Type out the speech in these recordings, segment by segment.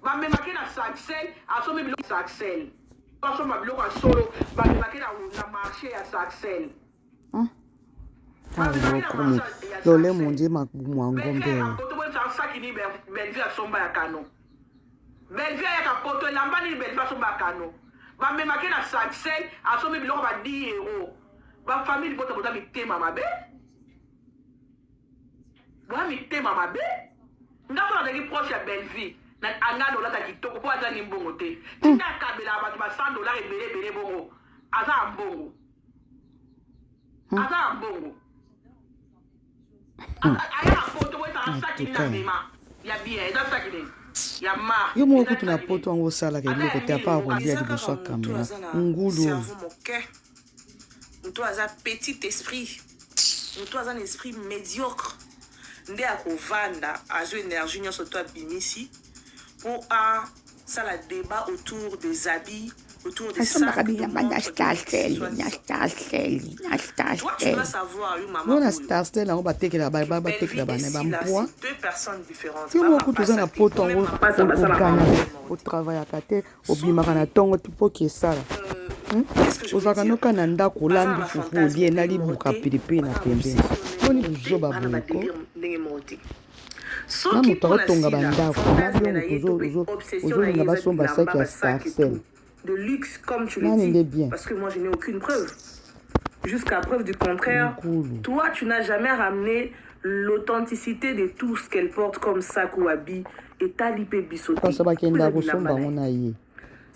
ba me make na Saxel aso me bilo Saxel aso ma bilo solo ba me make na marché à Saxel lole monje makubumwangombe poto bo sa sakini Bellevue asomba ya kano Bellevue ya kapoto lambani Bellevue asomba ya kano ba me make na Saxel aso me bilo ba 10 euros ba famille bota bota mitema mabe ba mitema mabe ndako na deki proche ya Bellevue na anga dolata kitoko po aza ni mbongo te tina kabela ba $100 ebele bongo aza mbongo aya poto bo ta sakini na mema ya bien eza sakini ya ma yo moko tuna poto wango sala ke biloko te apa kolia liboso ya kamera ngulu mutu aza petit esprit mutu aza un esprit médiocre nde akovanda azo énergie nyonso to abimisi pour ça la débat autour des habits autour des sacs toi tu dois savoir yo maman na starstel yango batekela batekela bana bampoa deux personnes différentes yo moko toza na poto yango okogana otravaillaka te obimaka na ntongo po kesala ozalaka noka na ndako olambi fufu olie na libuka pilipili na pembeni poni buzoba boyeko na moto akotonga bandako na biloko ozolinga basomba saki ya starsel de luxe comme tu le dis parce que moi je n'ai aucune preuve jusqu'à preuve du contraire toi tu n'as jamais ramené l'authenticité de tout ce qu'elle porte comme sac ou habit et t'as lipé bisoté ce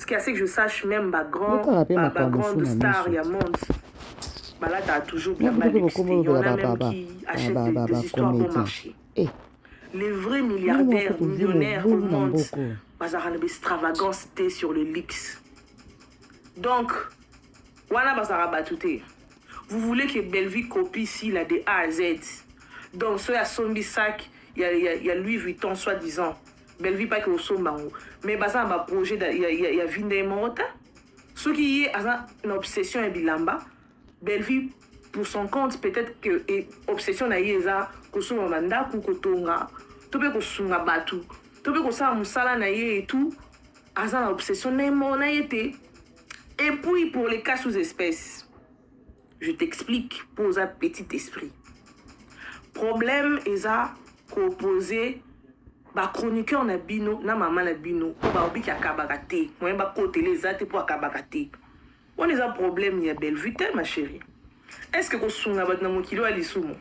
qui a fait que je sache même ma grande star Yamond bah là t'as toujours bien mal expliqué il y en a même qui achètent des histoires bon marché les vrais milliardaires millionnaires au monde bazar une extravagance sur le luxe. Donc, voilà bazar batouté. Vous voulez que Bellevue copie ici là de A à Z. Donc, soit il y a Sombi Sac, il y a Louis Vuitton soi-disant. Bellevue pas que au sombango. Mais bazar un projet il y a Vinde Morota. Ce qui est une obsession et bilamba. Bellevue pour son compte peut-être que obsession na yeza ko so manda ku kotonga. Tobe ko sunga batu. Tobe ko sa musala na ye et tout. Asa na obsession na mo na yete. Et puis pour les cas sous espèces, je t'explique pour un petit esprit. Problème est à composer ba chroniqueur na bino na maman na bino ba obi ki akabakate moi ba côté les até pour akabakate. On est un problème ya Bellevue ma chérie. Est-ce que ko sunga ba na mokilo ali sumo?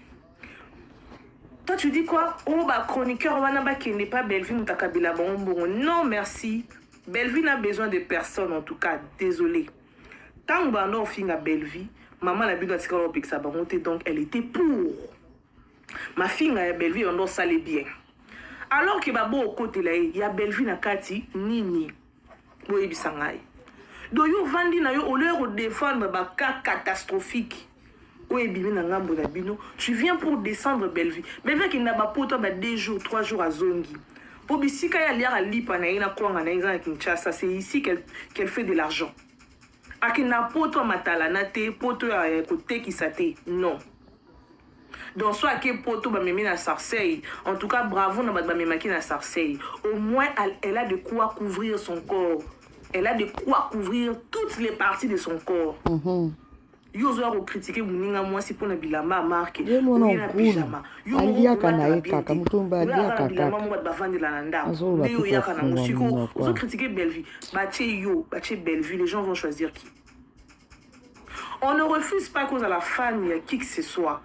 Toi tu dis quoi? Oh bah chroniqueur wana ba qui n'est pas Bellevue mutakabila bonbon. Non merci. Bellevue n'a besoin de personne en tout cas, désolé. Tant que non finga Bellevue, maman la bino tika lo pixa ba monter donc elle était pour. Ma fille a Bellevue on doit saler bien. Alors que babo au côté là, il y a Bellevue na kati nini. Boye bisangai. Do yo vandi na yo au lieu de défendre ba cas catastrophique. Oui, tu viens pour descendre Bellevue. Mais vu qu'il n'a pas pour toi 2 jours, 3 jours à Zongi. Pour Bissika, il y a Lipa, Kinshasa. C'est ici qu'elle fait de l'argent. A qui n'a pas toi Matalanate, pour toi côté qui s'atte. Non. Donc, soit que pour toi Bamemina Sarcey. En tout cas, bravo, n'a pas Bamemina Sarcey. Au moins, elle a de quoi couvrir son corps. Elle a de quoi couvrir toutes les parties de son corps. Yo zo critiquer muninga moi si pour na bilamba marque yo na pyjama yo aliaka na ekaka mutumba aliaka kaka maman ba vendre la nanda yo yaka na musiko zo critiquer Bellevue bache Bellevue les gens vont choisir qui. On ne refuse pas cause à la famille qui que ce soit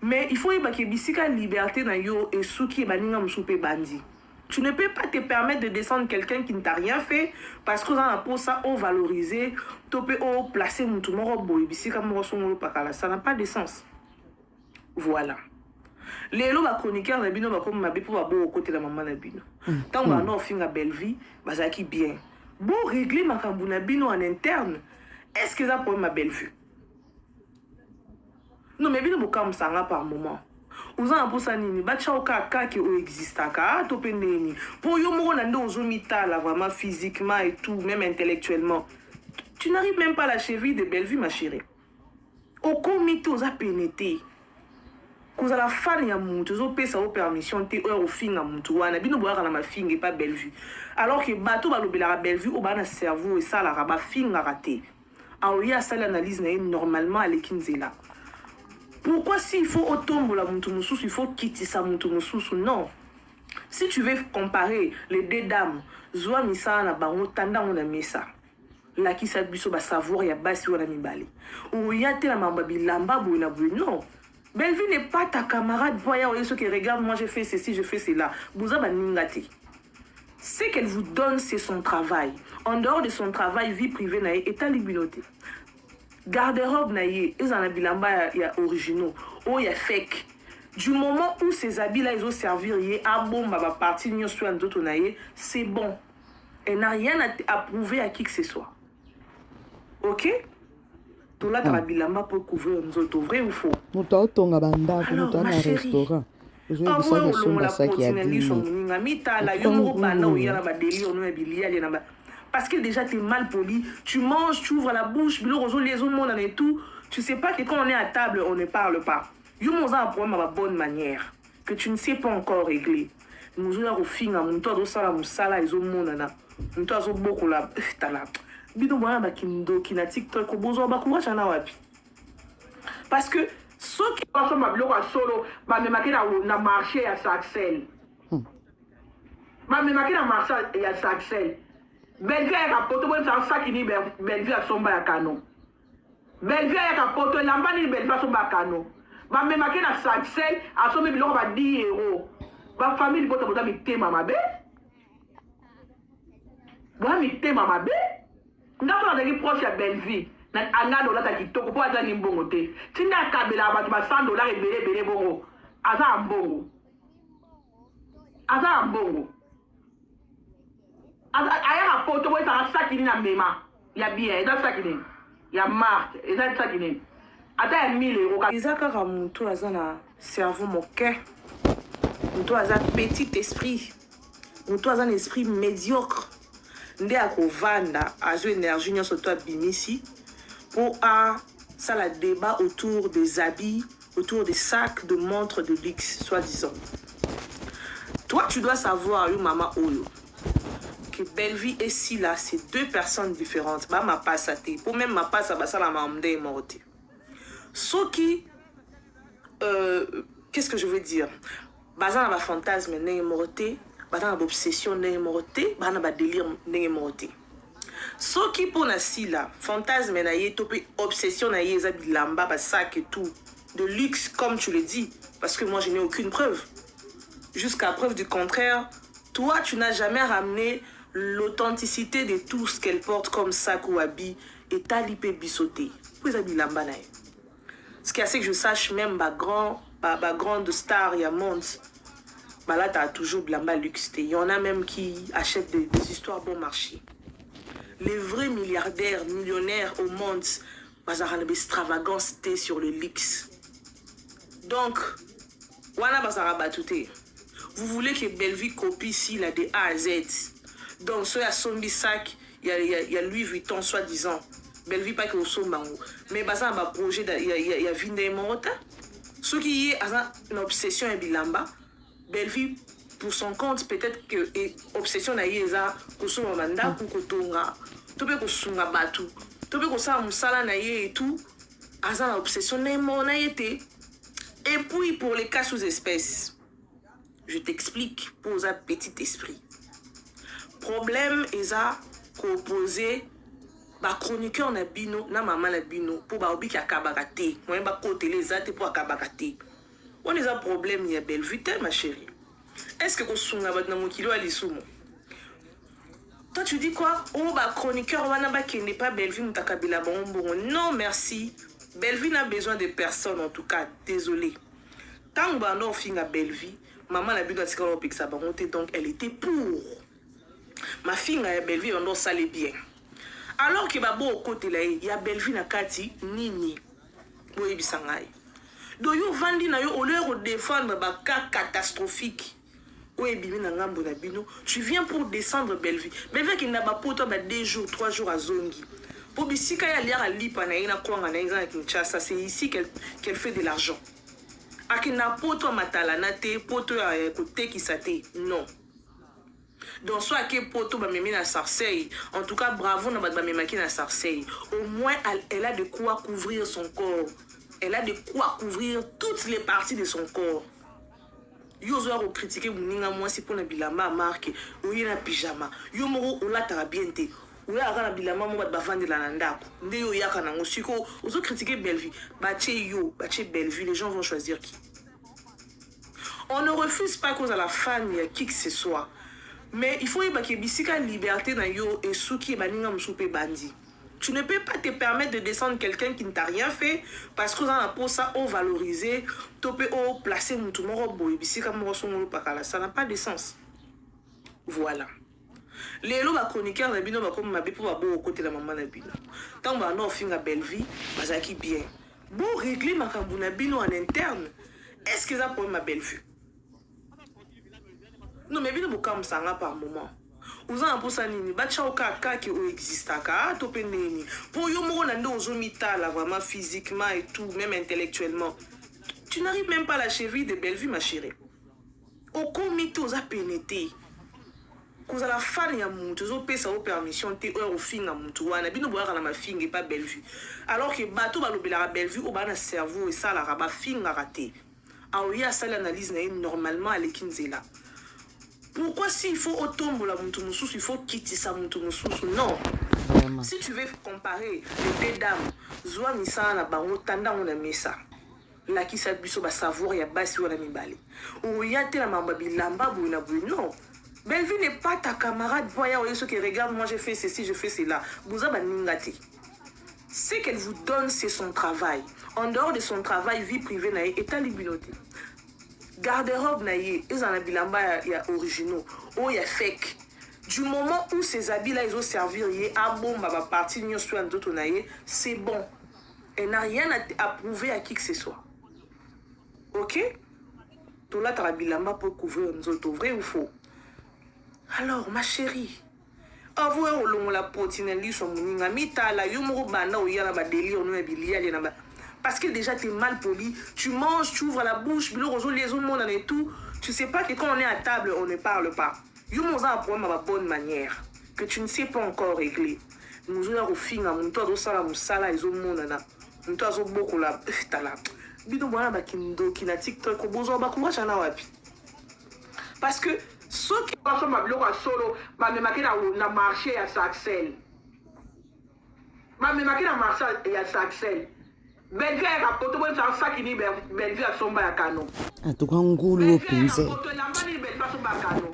mais il faut y que bisika liberté na yo et souki baninga musupe bandi. Tu ne peux pas te permettre de descendre quelqu'un qui ne t'a rien fait parce que dans la peau ça on valoriser, topé on placer mon tout ça n'a pas de sens. Voilà. Les lots va chroniquer na bino va comme ma pour va beau côté de la maman na bino. Tant on a fin à Bellevue, bah qui bien. Bon régler ma na bino en interne. Est-ce que ça pour ma Bellevue? Non mais bino comme ça par moment. Vous en pour ça nini ba kaka qui existe ka topé nini pour yo mo na ndo ozomita là vraiment physiquement et tout même intellectuellement tu n'arrives même pas à la cheville de Bellevue ma chérie au comité aux pénété Cause la fan ya mutu zo pesa o permission te o finga mutu wana bino boyaka na mafinga pas belle vue alors que bato balobela belle vue o bana cerveau et ça la raba finga raté aoya ça l'analyse na normalement à l'ékinzela. Pourquoi s'il faut otombola mutu mususu il faut quitter sa mutu mususu? Non. Si tu veux comparer les deux dames zoa misana bango tanda on a mesa la qui s'abiso ba savoir ya basi wana mibali o ya te la mamba bilamba boina non. Bellevue n'est pas ta camarade. Voyez ce qui regarde, moi j'ai fait ceci, je fais cela. Bouza baningati. Ce qu'elle vous donne, c'est son travail. En dehors de son travail, vie privée naïe est à l'ibinoté. Garde-robe naïe, ils en ont bilamba il y a originaux, oh il y a fake. Du moment où ces habits-là ils ont servi, à bon ma partie n'y soit d'autres naïe, c'est bon. Elle n'a rien à prouver à qui que ce soit. Ok? Tout là, la bilamba pour couvrir nous autres, vrai ou faux? Nous t'avons un banda, nous t'avons un restaurant. Je vais vous dire parce que déjà tu es mal poli, tu manges, tu ouvres la bouche, les autres et tout. Tu sais pas que quand on est à table, on ne parle pas. Il y a un problème à la bonne manière que tu ne sais pas encore régler. Nous avons fini à mon toit de sala, ils ont mon nana. Nous avons beaucoup la bido mwana bakindo kina TikTok ko bozo ba kuwa chana wapi parce que ceux qui passent ma blog solo ba me makina na marché à Saxel ba me makina marché à Saxel Bellevue ya poto bon ça sakini Bellevue ya somba ya kano Bellevue ya poto lambani Bellevue ya somba ya kano ba me makina Saxel a somba biloko ba 10 euros ba famille bota bota mitema mabe ba mitema mabe. Ndako na ngi proche ya Bellevue na anga dola ta kitoko po aza ni mbongo te tinda kabela bato ba $100 ebele bongo aza mbongo aya poto bo ta sakini na mema ya bien eza sakini ya marque eza sakini ata ya 1000 euros eza kaka mutu aza na cerveau moquin mutu aza petit esprit mutu aza na esprit médiocre. Ndé à Kovanda, à une énergie, nous sommes tous ici pour ça la débat autour des habits, autour des sacs, de montres de luxe, soi-disant. Toi, tu dois savoir, maman Oyo, que Bellevue et Sila, c'est deux personnes différentes. Bah, ma passe à thé. Pour même ma passe à ça, la mamde est morte. Ce qui, qu'est-ce que je veux dire? Bah, ça, ma fantasme n'est morte. Bana obsession n'est morté, bana délire n'est morté. Ce qui pour na sila, fantasme na yé topé obsession na yé zabilamba ba sac et tout, de luxe comme tu le dis, parce que moi je n'ai aucune preuve. Jusqu'à preuve du contraire, toi tu n'as jamais ramené l'authenticité de tout ce qu'elle porte comme sac ou habit et t'as lipé bissoté. Pour zabilamba na yé. Ce qui a fait que je sache même ba grande star ya monde. Bah là, tu as toujours blamba luxe. Il y en a même qui achètent des histoires bon marché. Les vrais milliardaires, millionnaires au monde, bah, ça a une extravagance sur le luxe. Donc, voilà, bah, ça a vous voulez que Bellevue copie ici là, de A à Z. Donc, soit il y a Sombi Sac, il y a Louis Vuitton, soi-disant. Bellevue pas que au Sombango. Mais bah, ça a un projet, il y a Vinde Morota. Ce qui est une obsession et bilamba. Bellevue, pour son compte, peut-être que obsession na yeza kusuma manda kukotonga tobe kusunga batu tobe kusala musala na ye et tout aza na obsession na mona yete. Et puis pour les cas sous espèces, je t'explique pour un petit esprit. Problème eza composé ba chroniqueur na bino na maman na bino pour ba obi ka kabakate moi ba côté les ate pour kabakate. On a un problème, il y a Bellevue, ma chérie. Est-ce que vous avez un kilo à l'issoumo? Toi, tu dis quoi? Oh, bah, chroniqueur, qui n'est pas Bellevue, non, merci. Bellevue n'a besoin de personne, en tout cas. Désolé. Tant que nous avons à Bellevue, maman a bu dans ce donc elle était pour. Ma fille a Bellevue, on doit saler bien. Alors que bah, au côté là, il y a Bellevue na kati, nini. Oui, bisangai. Donc, yo vandi na yo au lieu de défendre ba cas catastrophique. Oui, tu viens pour descendre Bellevue. Bellevue qui n'a pas pour toi 2 jours, 3 jours à Zongi. Pour Bissika, il y a lipa na ina kwanga na ina Kinshasa. C'est ici qu'elle fait de l'argent. akina poto matala na te poto ya côté qui saté non. Donc soit que poto ba memi na Sarcelles, en tout cas bravo na ba memaki na Sarcelles. Au moins elle a de quoi couvrir son corps. Elle a de quoi couvrir toutes les parties de son corps. Yo zo a critiquer muninga moi si pour na bilamba marque ou na pyjama. Yo moro o la ta bien te. Ou ya na bilamba mo ba vendre la ndako. Nde yo ya kana ngosiko ozo critiquer Bellevue. Bache Bellevue, les gens vont choisir qui. On ne refuse pas cause à la famille qui que ce soit. Mais il faut y avoir une liberté dans yo et ce qui est baninga msoupe bandi. Tu ne peux pas te permettre de descendre quelqu'un qui ne t'a rien fait parce que dans la peau ça on valoriser, topé au placer mon tout moro boy bisika moro son pakala, ça n'a pas de sens. Voilà. Les lots ba chroniqueur na bino ba comme mabe pour ba bo côté la maman na bino. Tant ba no finga Bellevue, bazaki bien. Bon régler makambu na bino en interne. Est-ce que ça pour ma Bellevue? Non, mais bien beaucoup comme ça par moment. Vous en pour ça nini, ba chao kaka qui existe ka to peneni. Pour yo mo na ndo zomita là vraiment physiquement et tout, même intellectuellement. Tu n'arrives même pas à la cheville de Bellevue ma chérie. Au comité aux a pénété. Cause à la fan ya muntu zo pesa au permission te au finga muntu wana bino boya na ma finga pas Bellevue. Alors que bateau ba lobela Bellevue au ba na cerveau et ça la raba finga raté. Ah oui, ça l'analyse normalement à l'équinzela. Pourquoi s'il faut autombo la muntu mususu, il faut quitter sa muntu mususu? Non. Vraiment. Si tu veux comparer les deux dames, Zoa Misa na bango tanda on a mis ça. La qui s'abusse au savoir ya basi wala mibale. Ou ya te la mambabi lamba bouna bouna. Non. Bellevue n'est pas ta camarade. Voyez ceux qui regardent, moi j'ai fait ceci, je fais cela. Bouza baningate. Ce qu'elle vous donne, c'est son travail. En dehors de son travail, vie privée naïe est à l'immunité. Garde-robe naïe, ils en ont bilamba ya originaux, ou ya fake. Du moment où ces habits-là, ils ont servi, à bon, ma partie, nous sommes d'autres naïe, c'est bon. Elle n'a rien à prouver à qui que ce soit. Ok? Tout là, tu as bilamba pour couvrir nous autres, vrai ou faux? Alors, ma chérie, avouez au long la potinelli son mouninga mita la yumuru banda ou yana ba délire on a bilia les namba. Parce que déjà tu es mal poli, tu manges, tu ouvres la bouche, bilo rozo les autres monde et tout, tu sais pas que quand on est à table, on ne parle pas. Yumoza a un problème à la bonne manière que tu ne sais pas encore régler. Nous allons au fin à mon toit de sala musala et au monde na. Mon toit zo beaucoup la tala. Bido bwana ba kindo kina TikTok bozo ba kuma chana wapi. Parce que ceux qui passent ma bloc à solo, ma me maquille na marché à Sarcelles. Ma me maquille na marché à Sarcelles. Bellevue a poto bon ça ça qui ni Bellevue a somba ya kano. Atuka ngulu pinze.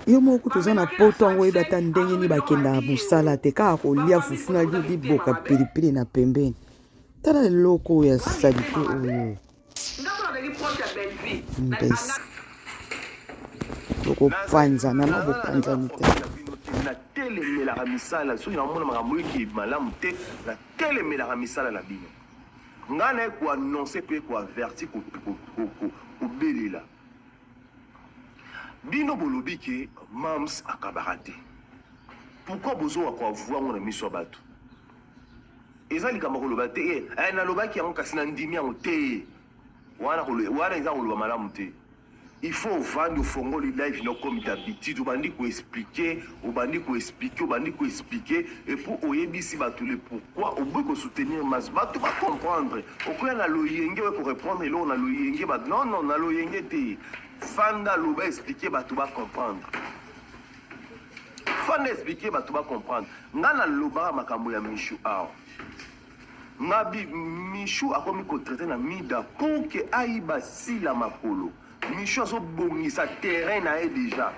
Yo moko toza na poto ngo ebata ndenge ni bakenda busala te ka ko lia fufuna li boka pilipili na pembeni. Tala loko ya salito oyo. Ndako na proche ya Bellevue. Boko panza na mabo panza nite. Na tele melaka misala so na mona makambo ki malamu te na tele melaka misala na bino. Ngana ko annoncer pe ko avertir ko belela. Bino bolobi ke Mams akabarate. Pourquoi bozo ko voir ngona miso bato? Ezali kama ko lobate na lobaki yango kasi na ndimi yango te. Wana eza ko loba malamu te. Il faut vendre au fongo les live comme d'habitude. On va expliquer, et pour oyebisi batule pourquoi on veut soutenir mas batu va comprendre. Au quoi on a loyenge pour répondre et là on a loyenge non on a loyenge te. Fanda loba expliquer batu va comprendre. Fanda expliquer batu va comprendre. Ngana loba makambo ya Michou a. Ngabi Michou a comme ko traiter na mida pour que aiba si la makolo. Michou a bongisa terrain na déjà.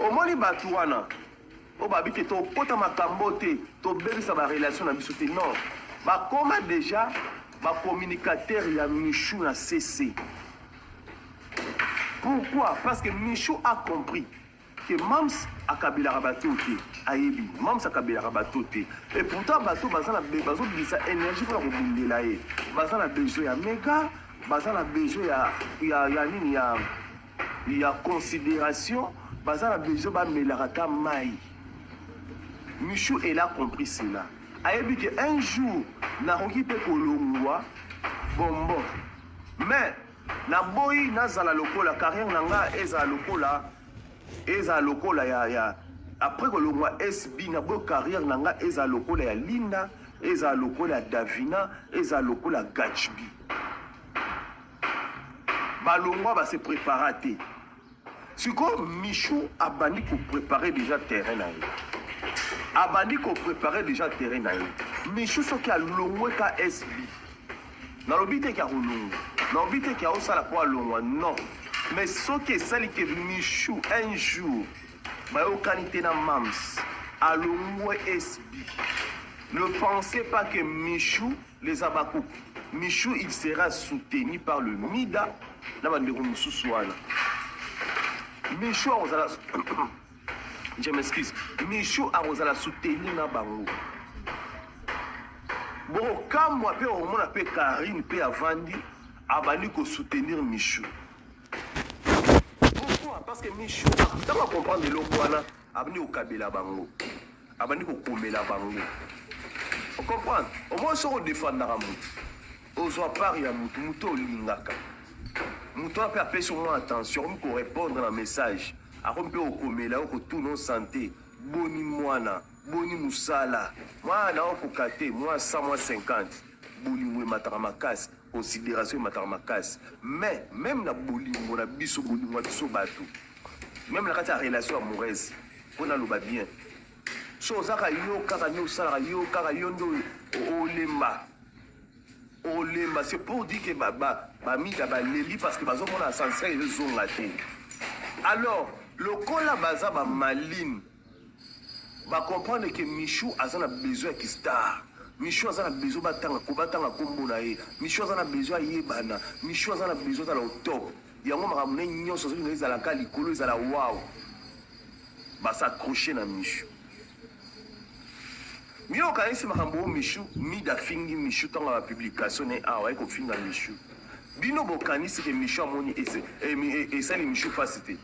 Au moins les batouana, au babi que ton pote makambote, ton bébé ça va relation na bisoté non. Bah comment déjà, bah communicateur ya Michou na cessé. Pourquoi? Parce que Michou a compris que Mams a kabila rabatote, ayebi, Mams a kabila rabatote. Et pourtant bateau bazana besoin de sa énergie pour rebondir là. Bazana besoin ya méga. Bazan a besoin il y a considération. Bazan a besoin de melarata mai. Michou elle a compris cela. A dit qu'un jour na roki pe kolongwa bonbon. Mais na boyi nazala lokola carrière nanga eza lokola ya après que le roi SB na bo carrière nanga eza lokola ya Linda, eza lokola ya Davina, eza lokola Gatsby. Balongwa va se préparer. Si comme Michou a bandi pour préparer déjà terrain na ye. A bandi pour préparer déjà terrain na ye. Michou so ki a longwe ka SB. Na lobite ki a longwe. Na lobite ki a osala po a longwa non. Mais ce qui est ça que Michou un jour bah au qualité na Mams à l'omwe SB. Ne pensez pas que Michou les abakou. Michou il sera soutenu par le Mida na bandeko mususuana. Michou a je m'excuse. Michou a soutenu na bango. Bon quand moi pe au monde pe Karine pe avandi abani ko soutenir Michou. Parce que Michou, tu vas comprendre le Lokoana, abani au Kabila Bango, abani au Komela Bango. On comprend? Au moins, on défend Naramou. On soit pas rien, Mouto Lingaka. Mouto a fait sur moi attention, on peut répondre à un message. On peut au Komela, au tout non santé, Boni Moana, Boni Moussala. Moi, là, on peut cater, moi, 100, moi, 50. Boni Mataramakasi. Considération Mataramakasi. Mais même la bolingo, la biso bolingo, biso bateau. Même la relation amoureuse, on a le bas bien. Chose à yo, karayo, sarayo, karayondo, olema. Olema, c'est pour dire que baba, mika baleli parce que bazo on a censé les ont raté. Alors, le cola baza ba maline, va comprendre que Michou a besoin qui star. Michou a besoin batanga kobatanga kombo na ye. Michou a besoin yebana. Michou a besoin dans le top. Yango makamune nyonso soki neza la kali kolo ezala wow. Ba s'accrocher na Michou. Mio kanisi makambo Michou, mi da fingi Michou tanga la publication ne awa ko finga Michou. Bino bokanisi que Michou amoni et ça les Michou pas cité.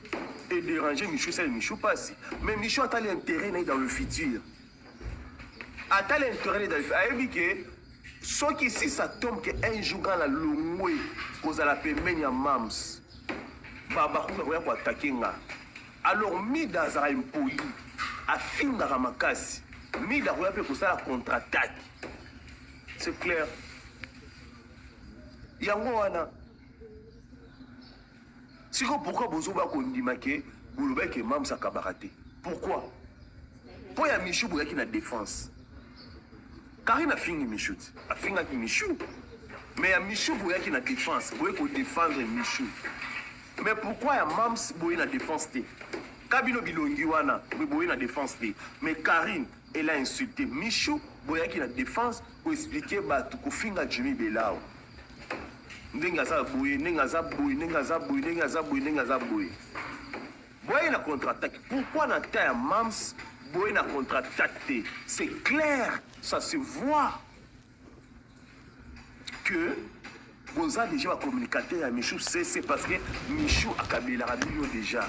Et déranger Michou ça les Michou pas si. Mais Michou a l'intérêt dans le futur. A l'intérêt dans le futur. Ayebi que ce qui si ça tombe que un jour dans la longwe cause à la pemenia mams. Baba kuna kwa attaquer nga. Alors mida za impoli a finga ramakasi. Mida kwa pe ko ça la contre-attaque. C'est clair. Yango wana. Siko pourquoi bozoba ko ndima ke boloba ke mams akabarate. Pourquoi? Pour ya Michou boya ki na défense. Karine a fini Michou. A fini avec Michou. Mais il y a Michou qui a la défense. Vous pouvez défendre Michou. Mais pourquoi il y a Mams qui a la défense? Kabino Bilongiwana, il a la défense. Mais Karine, elle a insulté Michou qui a la défense pour expliquer que Finga Jimmy Belao. Nengaza Bouye, Nengaza Bouye, Nengaza Bouye, Nengaza Bouye, Nengaza Bouye. Boye la contre-attaque. Pourquoi na taille Mams Boye na contre-attaque? C'est clair, ça se voit que vous avez déjà communiqué à Michou, c'est parce que Michou a câblé la rabino déjà.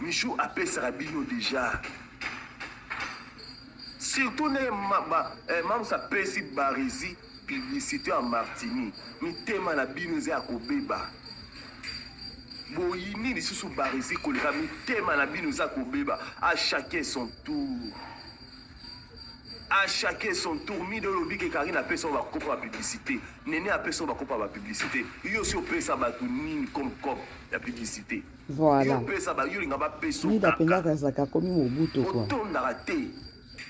Michou a payé sa rabino déjà. Surtout, même ça paye si Barizi, publicité en Martini. Mais tellement la binoze à Kobeba. Boyini, les sous Barizi, Kolera, mais tellement la binoze à Kobeba. À chacun son tour. À chacun son tour. Mi de l'obi que Karine a payé son propre publicité. Néné a payé son propre publicité. Il y a aussi payé sa batounine comme la publicité. Voilà. Il y a payé sa batounine comme la publicité. Ni d'appeler ça comme au bout de quoi. Autant d'arrêter.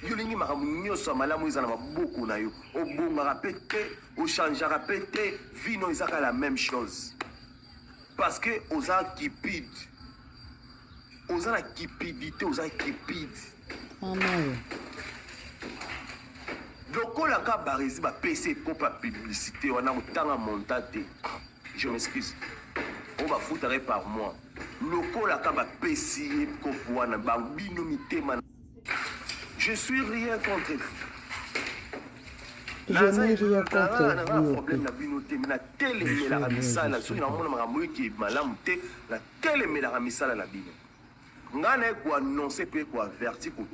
Yolingi makamunyo sa malamu izana maboko na yo. Obonga rapete, o change rapete, vino izaka la même chose. Parce que oza kipide. Oza la kipidité, oza kipide. Amen. Donc on a qu'à Barizi ba PC pour pas publicité, on a autant à monter. Je m'excuse. On va foutre par moi. Local a qu'à ba PC pour pouvoir na bambino mitema. Je suis rien contre. Je n'ai rien contre vous. Problème na binoté, na télé la misala, sur na mona makambo qui malamu te, na télé la misala la bino. Ngana ko annoncer pe ko avertir ko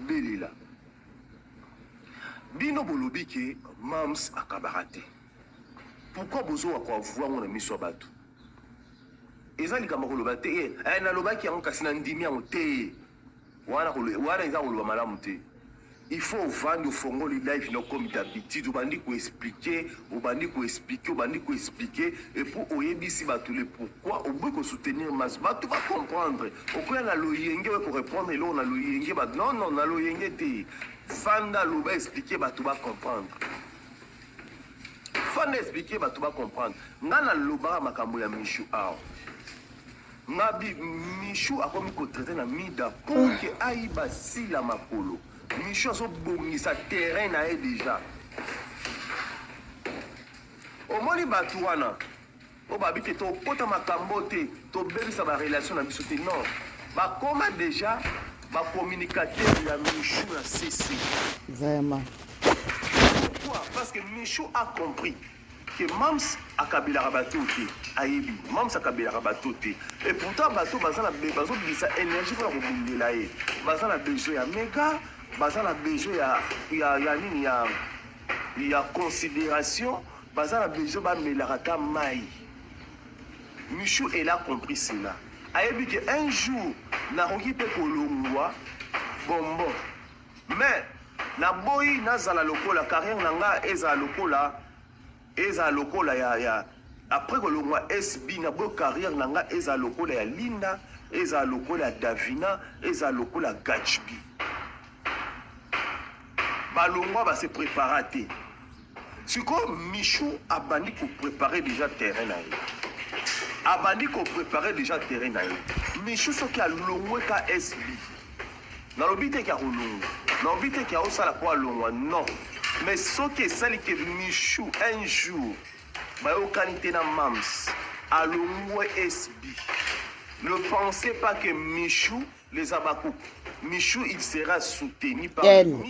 belela. Bino bolobi ke Mams akabarate. pourquoi bozo akoavua ngo na miso ya bato eza likambo koloba te nalobaki yango kasi na ndimi yango te wana eza koloba malamu te il faut ovandi ofongoli live no comme d'habitude obandi koexplike et pour oyebisi bato le pourquoi oboyi kosoutenir maso bato bacomprendre okoya na loyenge oye korépondre eloko na loyenge bato non na loyenge te fanda loba explike bato bacomprendre fanda explike bato bacomprendre nga nalobaka makambo ya Michou awa nga Michou akomi kotraite na mida pour ke ayiba sila makolo Michou azobongisa terrain na ye déjà omoni bato wana o babi te tokota makambo te tobebisa barelation na biso te non bakoma déjà bacommunicateur ya Michou na CC vraiment. Pourquoi? Parce que Michou a compris que Mams akabelaka bato te ayebi Mams akabelaka bato te et pourtant bato bazobimisa énergie mpona kobundela ye baza na besoin ya méga baza na besoin ya nini ya considération baza na besoin bamelaka ta mai Michou elle a compris cela ayebi que un jour nakoki mpe kolongwa bombo mais naboyi nazala lokola carrière na nga ezala lokola ya après kolongwa SB naboyi carrière na nga ezala lokola ya Linda ezala lokola ya Davina ezala lokola ya Gachbi balongwa base prépara te sikoyo Michou abandi kopréparer déjà terrain na ye Michou soki alongwe ka SB nalobi te kia kolongwa nalobi te kia osala po alongwa non mais soki esali ke Michou un jour bayokani te na Mams alongwe SB ne pensez pas que Michou les abakou Michou il sera soutenu par elle. Oh,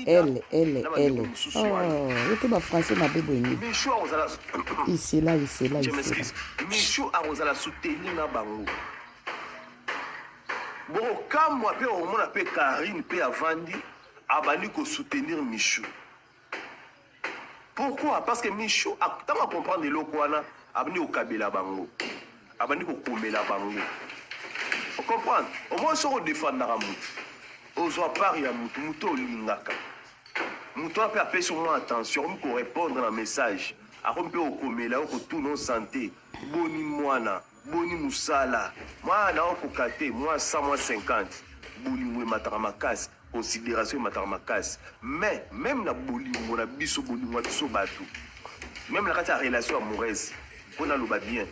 était ma français ma bébé. Michou azala ici là. Je m'excuse. Michou azala soutenu na bango. Bon, quand moi pe au mona pe Karine pe avandi abani ko soutenir Michou. Pourquoi? Parce que Michou a tellement comprendre eloko wana abani ko kabela bango. Abani ko komela bango. Vous comprenez? Au moins so défendre la mutu. Ozwa part ya mutu olingaka. Mutu ape apesi moi attention ko répondre na message. Akompe okomela okotuna santé. Boni mwana, boni musala. Mwana okokate, moi 100 moi 50. Bolingo mataka makasi, considération mataka makasi. Mais même na bolingo na biso bolingo biso bato. Même la kata relation amoureuse. Pona loba bien.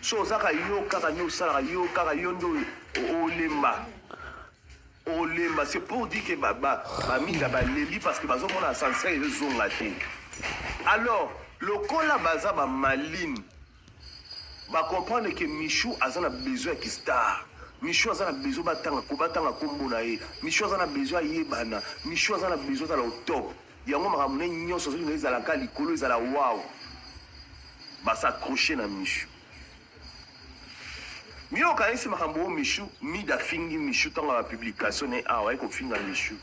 So zaka yo kaka nyo sala yo kaka yondo olemba c'est pour dire que baba minga ba lebi parce que bazo mona sansa et zonga te alors le kola baza ba maline ba comprendre que Michou azana besoin ki star Michou azana besoin batanga kombo na ye Michou azana besoin yebana Michou azana besoin dans le top yango makamune nyonso zo ezala ka likolo ezala wow ba s'accrocher na Michou Mio kanisi makambo Michou mida fingi Michou tanga la publication ne awa eko finga Michou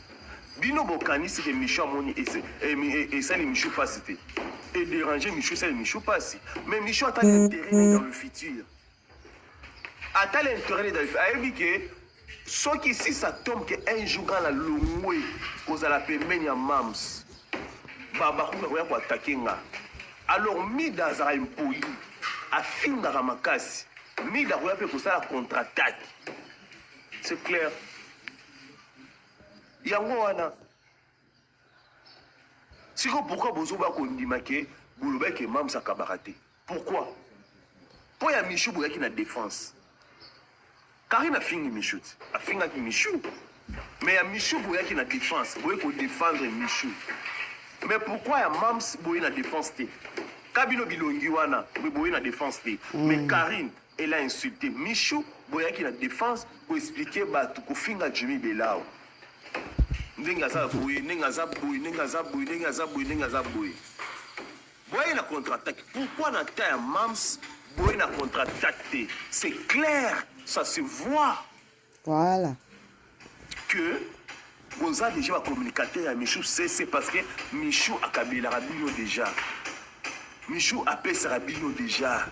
bino bokanisi ke Michou amoni et ça les Michou passe et déranger Michou ça les Michou passe mais Michou a l'intérêt dans le futur a l'intérêt dans le futur ayebi que ce qui si ça tombe que un jour quand la longwe cause la pemeni ya Mams baba ko ko attaquer nga alors mida za impoli a finga ramakasi Mida ko yape ko ça la contre-attaque. C'est clair. Yango wana. Siko pourquoi bozo ba ko ndima ke boloba ke Mams akabakate. Pourquoi? Pour ya Michou boyaki na défense. Karine a fini Michou. A finga ki Michou. Mais ya Michou boyaki na défense. Boye ko défendre Michou. Mais pourquoi ya Mams boye na défense te? Kabino bilongi wana boye na défense te. Mais Karine elle a insulté Michou, boyaki na défense pour expliquer bato ko finga Jimmy Belao. Ndenga za boy, nenga za boy. Boy na contre-attaque. Pourquoi na ta Mams boy na contre-attaque? C'est clair, ça se voit. Voilà. Que vous avez déjà communicateur à Michou, c'est parce que Michou a kabila rabino déjà. Michou apesaka bino déjà.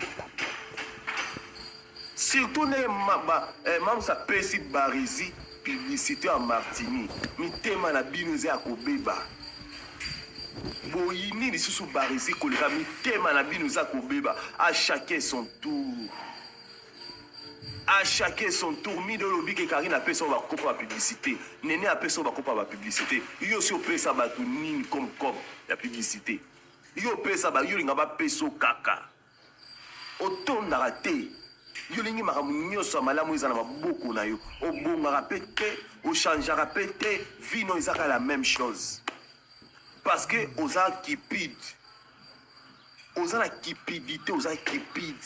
Surtout ne Mams apesi Barizi publicité en Martini. Mitema na bino ze akobeba. Boyini lisusu Barizi koleka mitema na bino za kobeba. À chacun son tour. À chacun son tour. Mido lobi ke Karine apesa ba kopa ba publicité. Nene apesa ba kopa ba publicité. Yo si opesa ba tout nini comme la publicité. Yo pesa ba yo linga ba peso kaka. Otondaka te. Yo lingi makambo nyonso ya malamu eza na maboko na yo. Obongaka pe te, ochangeaka pe te, vino ezaka la même chose. Parce que oza kipide. Oza na kipidité, oza kipide.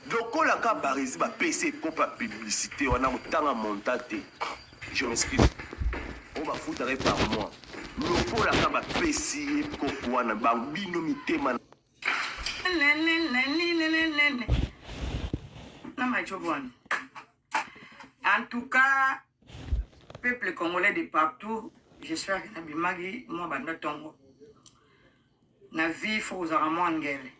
Lokola ka Barizi ba PC kopa publicité wana motanga montate. Je m'excuse. On va foutre par moi. Lokola ka ba PC kopa wana ba bino mitema. En tout cas, peuple congolais de partout, j'espère que Nabimagi, moi, Banda Tongo, na vie, il faut vous avoir moins de gueule.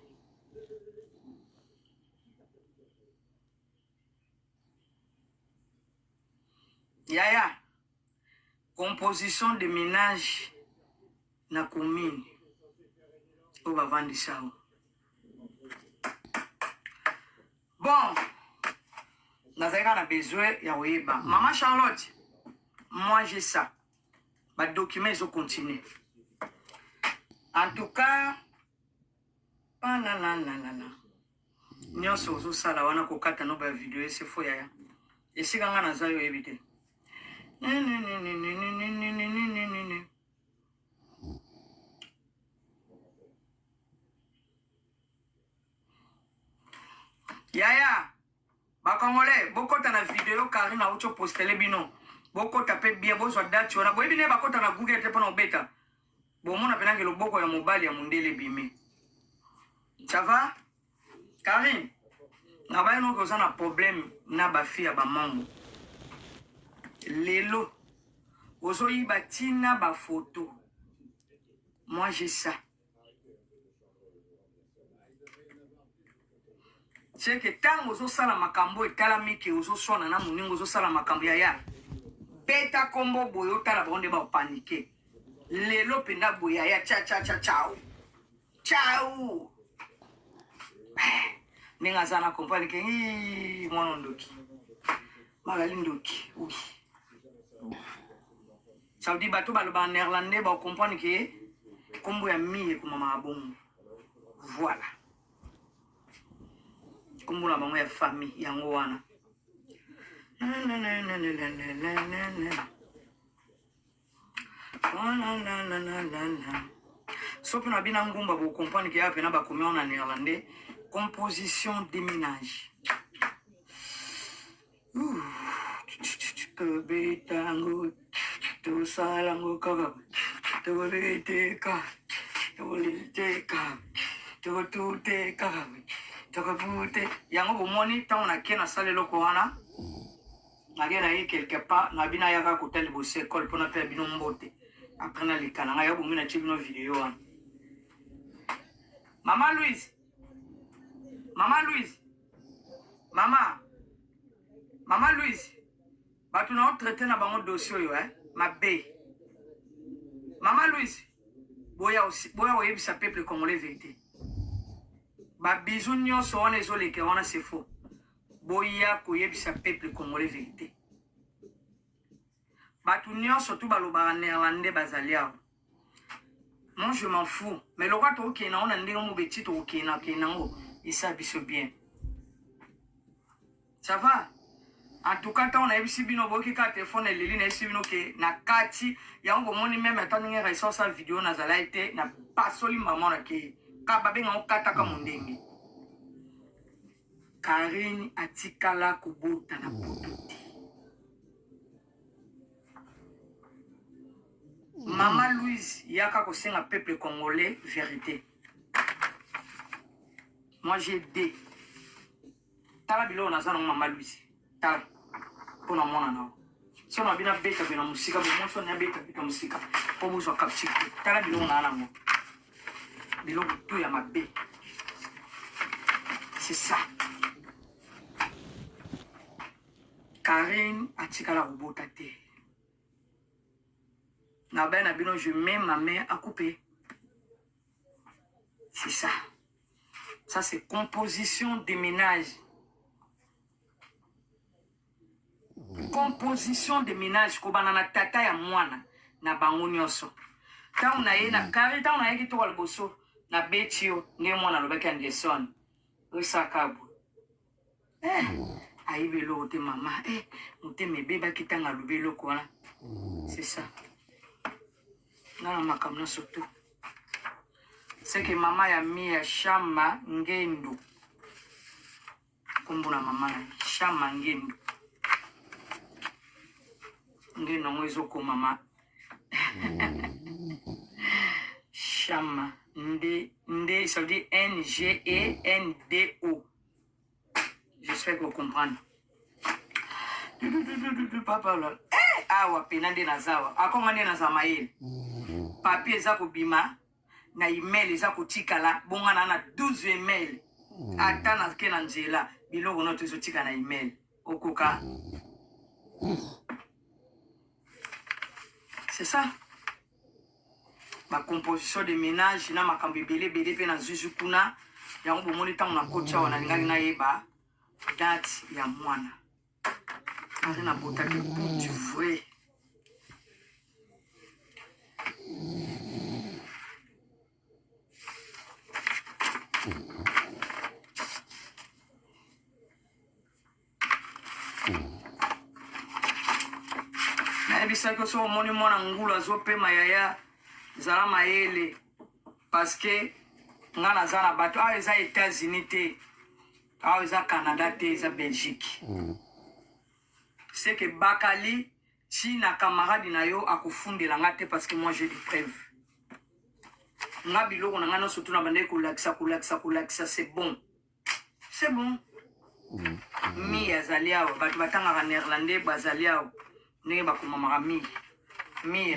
Yaya, composition de ménage na commune. On va vendre ça. Bon, on a besoin de Maman Charlotte, moi j'ai ça. Les documents, ils ont continué. En tout cas, nous sommes ça là, on a kokata no ba vidéo, c'est faux yaya. Et si on a ça, éviter. Yaya, Bakongolais, beaucoup de la vidéo Karine a autre posté les bino. Beaucoup tapé bien, beaucoup de date, on a beau bien, beaucoup de la Google te prend au bêta. Bon, mon appel que le boko ya mobile ya mondele bimé. Ça va? Karine, n'a pas eu un problème na ba fille à ba mango. Lelo, ozo yi batina ba photo. Moi j'ai ça. C'est que tant ozo sala makambo et talamike ozo sona na muningo ozo sala makambo ya beta kombo boyo tala bonde ba paniquer. Lelo penda boya ya ciao. Ciao. Ninga zana compagnie ke ni mono ndoki. Magali ndoki. Oui. Ça veut dire bato baloba néerlandais ba comprendre que kombo ya mi ko mama bongo. Voilà. Kombo la bango ya famille yango wana. Sauf qu'on a bien un gomba pour comprendre qu'il y a un peu comme en néerlandais. Composition des ménages. Yango bomoni tant on a kena sale loko wana nagena yi quelque part na bina yaka kotel bo école pour na faire bino mbote après na likana nga ya bomina chibino vidéo wana Maman Louise batu na traité na bango dossier yo mabe Maman Louise boya oyebisa peuple congolais vérité ba bisou nyonso wana ezoleke wana c'est faux boya koyebisa peuple congolais vérité batu nyonso tu balobaka néerlandais bazali awa moi je m'en fous mais le roi to kena on a ndenge mo beti to kena ngo isa biso bien ça va en tout cas on a eu si bino boki ka téléphone leli na si bino ke na kati yango moni même attending ressource sa vidéo na zala été na pasoli maman na ke ka babenga okata ka mondenge Karine atikala kubota na pototi Maman Louise yaka ko senga peuple congolais vérité moi j'ai des tala bilo na zana Maman Louise tala pour na mona na so na bina beta bina musika bo so na beta musika po bo so kapchik tala biloko na nango biloko tu ya mabe c'est ça Karine atikala robota te na ben na bino je mets ma main à couper c'est ça c'est composition des ménages. Composition de ménage ko banana tata ya mwana na bango nyonso ta una ye na kari ta una ye ki to liboso na betio nge mwana lobaki Anderson osakabu ayibelo te mama mote mebeba kitanga lobelo ko wana c'est ça na makamna surtout c'est que mama ya mi ya Shama Ngendo kumbuna mama Shama Ngendo Ngeno ngwezoko mama Shama Nde ça veut dire Ngendo. J'espère que vous comprenez. Papa là awa penande nazawa akongane na zamael papier za ko bima na email za ko tikala bongana na 12 email ata na ke na nzela biloko no tezo tika na email okoka. C'est ça. Ma composition de ménage, na makambi belé pe na zuzu kuna. Ya ngo moni tango na kocha wana ngali na yeba. Date ya mwana. Arena bota ke pour du vrai. C'est que so moni mwana ngula zo pe mayaya zala mayele parce que ngana zana bato a eza États-Unis te a eza Canada te eza Belgique c'est que Bakali si na camarade na yo akufundela ngate parce que moi j'ai des preuves nga biloko na ngana surtout na bande ko laksa c'est bon mi azalia bato batanga néerlandais bazalia ndenge bakomamaka mi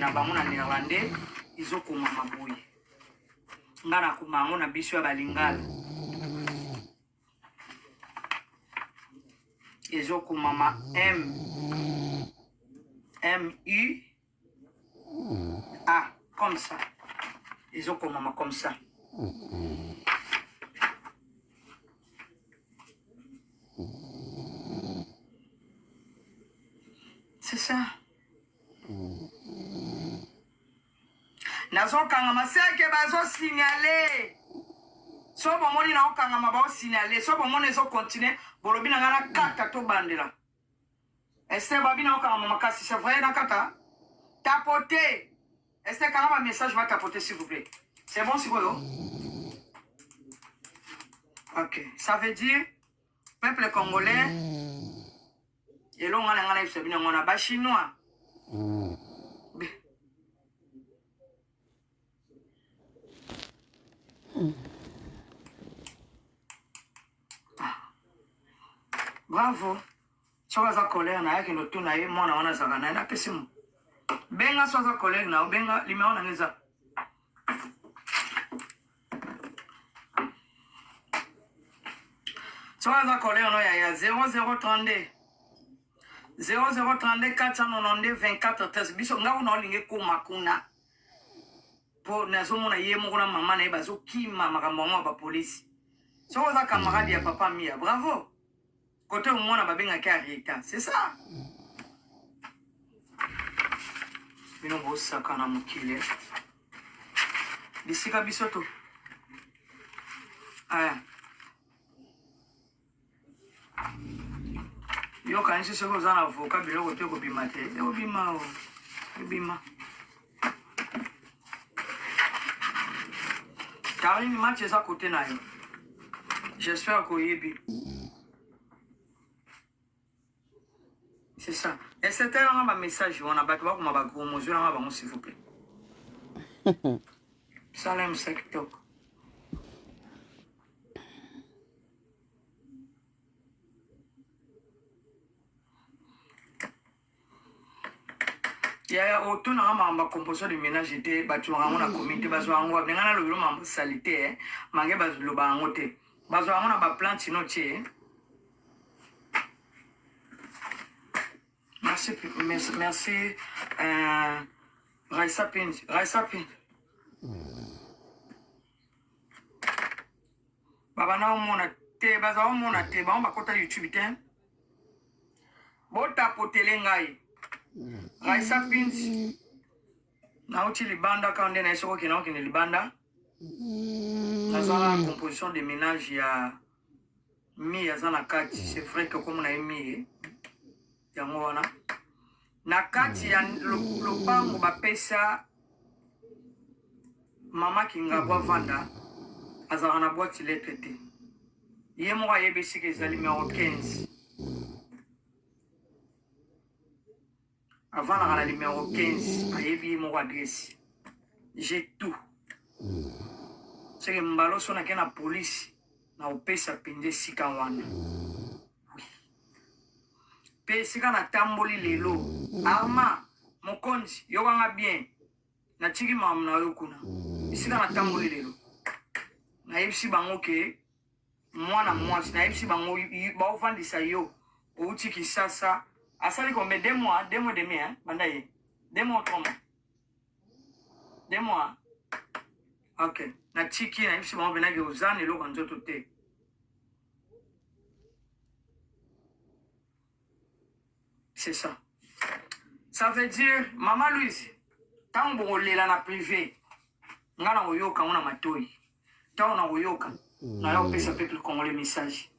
na bango na néerlandais izokomama boye nga nakoma yango na biso ya balingala ezokomama M-U-A comme ça ezokomama comme ça c'est ça. Nazo kangama seke bazo signaler. So bomoni na okangama ba signaler. So bomoni zo continuer bolobi na ngana kata to bandela. Est-ce babi na okangama makasi c'est vrai na kata? Tapoter. Est-ce que kangama message va tapoter s'il vous plaît? C'est bon si vous OK, ça veut dire peuple congolais et l'on a eu ce bien on a bas chinois. Bravo. Tu vas à colère na yake no tuna ye mwana wana zaka na pesimu. Benga so za colère na benga limeona ngeza. Tu vas à colère no ya 0032 0032 492 24 13 biso nga una olinge ko makuna po nazo mona ye moko na mama na ye bazo kima makambo ngo ba police so za camarade ya papa mia bravo côté mwana babenga ka reta c'est ça bino bo sakana mukile bisika bisoto yo quand je suis aux avocat biloko te ko bimate e obima o bima Karine match ça côté na yo j'espère que yebi c'est ça et c'était un message on a battu ba kuma ba gros mozo na ba s'il vous plaît Salem secteur Tia auto na mamba composition de ménage était batu rango na comité bazo rango ngana lo bilo mambo salité mange bazo lo bango te bazo rango na ba plante no tie. Merci Raissa Pin. Baba na omona te bazo omona te ba on ba kota YouTube te. Bota potele ngai. Raissa Pin. Na uti libanda kande na isoko kina okine libanda. Nazala composition de ménage ya mi azana kati, c'est vrai que comme on a mis yango wana na kati ya lopango bapesa mama Kingabwa vanda azala na boîte lettre te ye moko ayebisi ke ezali numéro 15 avant la numéro 15 ayebi ye moko adresse j'ai tout c'est que mbalo sona ke na police na opesa pende sika wana pe sika na tamboli lelo arma mokonzi yokanga bien na tiki mam na yokuna sika na tamboli lelo na yebisi bango ke mwana mwasi na yebisi bango ba ofandisa yo outi Kisasa asali combien 2 mois 2 mois demi hein banda ye 2 mois 3 mois 2 mois ok na tiki na yebisi bango benage ozane lo kanzoto te. C'est ça. Ça veut dire, Maman Louise, tant que vous êtes là privé, vous avez un matoi. Tant que vous êtes là, vous avez un peuple congolais message.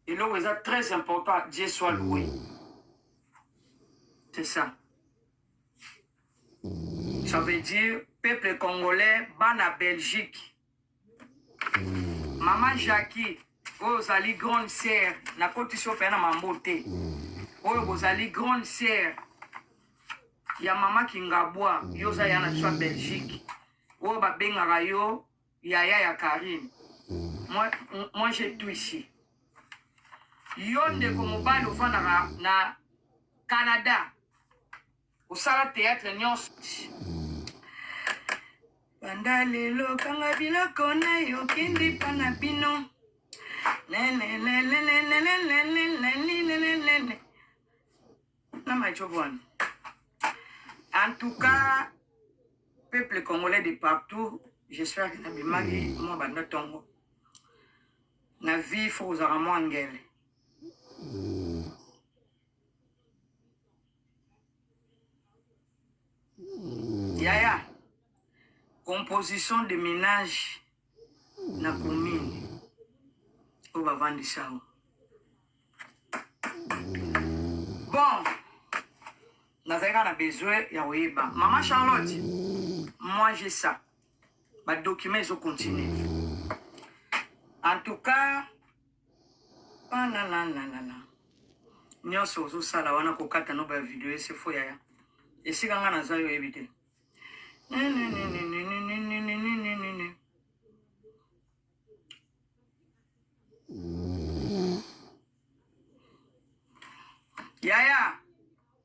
Et là, c'est très important, Dieu soit loué. C'est ça. Ça veut dire, peuple congolais, bana Belgique. Maman Jackie, vous allez grande sœur, na côté sur peine à mamboté. Oyo bozali grande sœur ya mama Kingabwa yoza ya na twa Belgique oyo babengaka yo yaya ya Karine. Moi j'ai tout ici. Yo ndeko mobali ofandaka na Canada osala théâtre nyonso banda lelo kanga biloko na yo kindi pa na bino en tout cas, peuple congolais de partout, j'espère que vous avez moi banda tongo. Na vie faut vous avoir moins ngele. Yaya, composition de ménage na commune. On va vendre ça. Bon, nous avons besoin de Maman Charlotte, moi j'ai ça. Les documents ils ont continué. En tout cas, nous avons ça là, on a kokata no ba vidéo c'est faux yaya. Et si quand on a ça yo éviter. Yaya,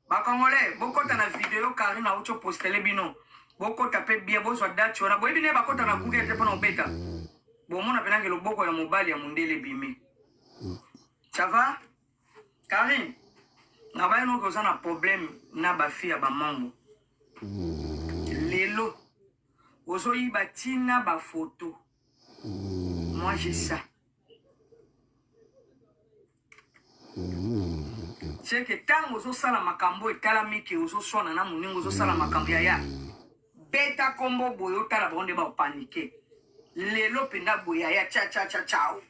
Bakongolais, beaucoup de vidéos Karine a auto posté les bino. Beaucoup tapé bien, beaucoup de dates. On a beau bien, beaucoup de la couille était pas en bêta. Bon, mon appel le beaucoup ya mobile ya mondele bimé. Ça va? Karine, n'a pas un problème na ba fille ba mango. Lelo, ozoyi batina ba photo. Moi j'ai ça. C'est que tant que vous avez makambo et talami que vous avez na muningo vous avez makambo ya beta combo boyo tala bonde ba paniquer lelo penda boya ya ciao ciao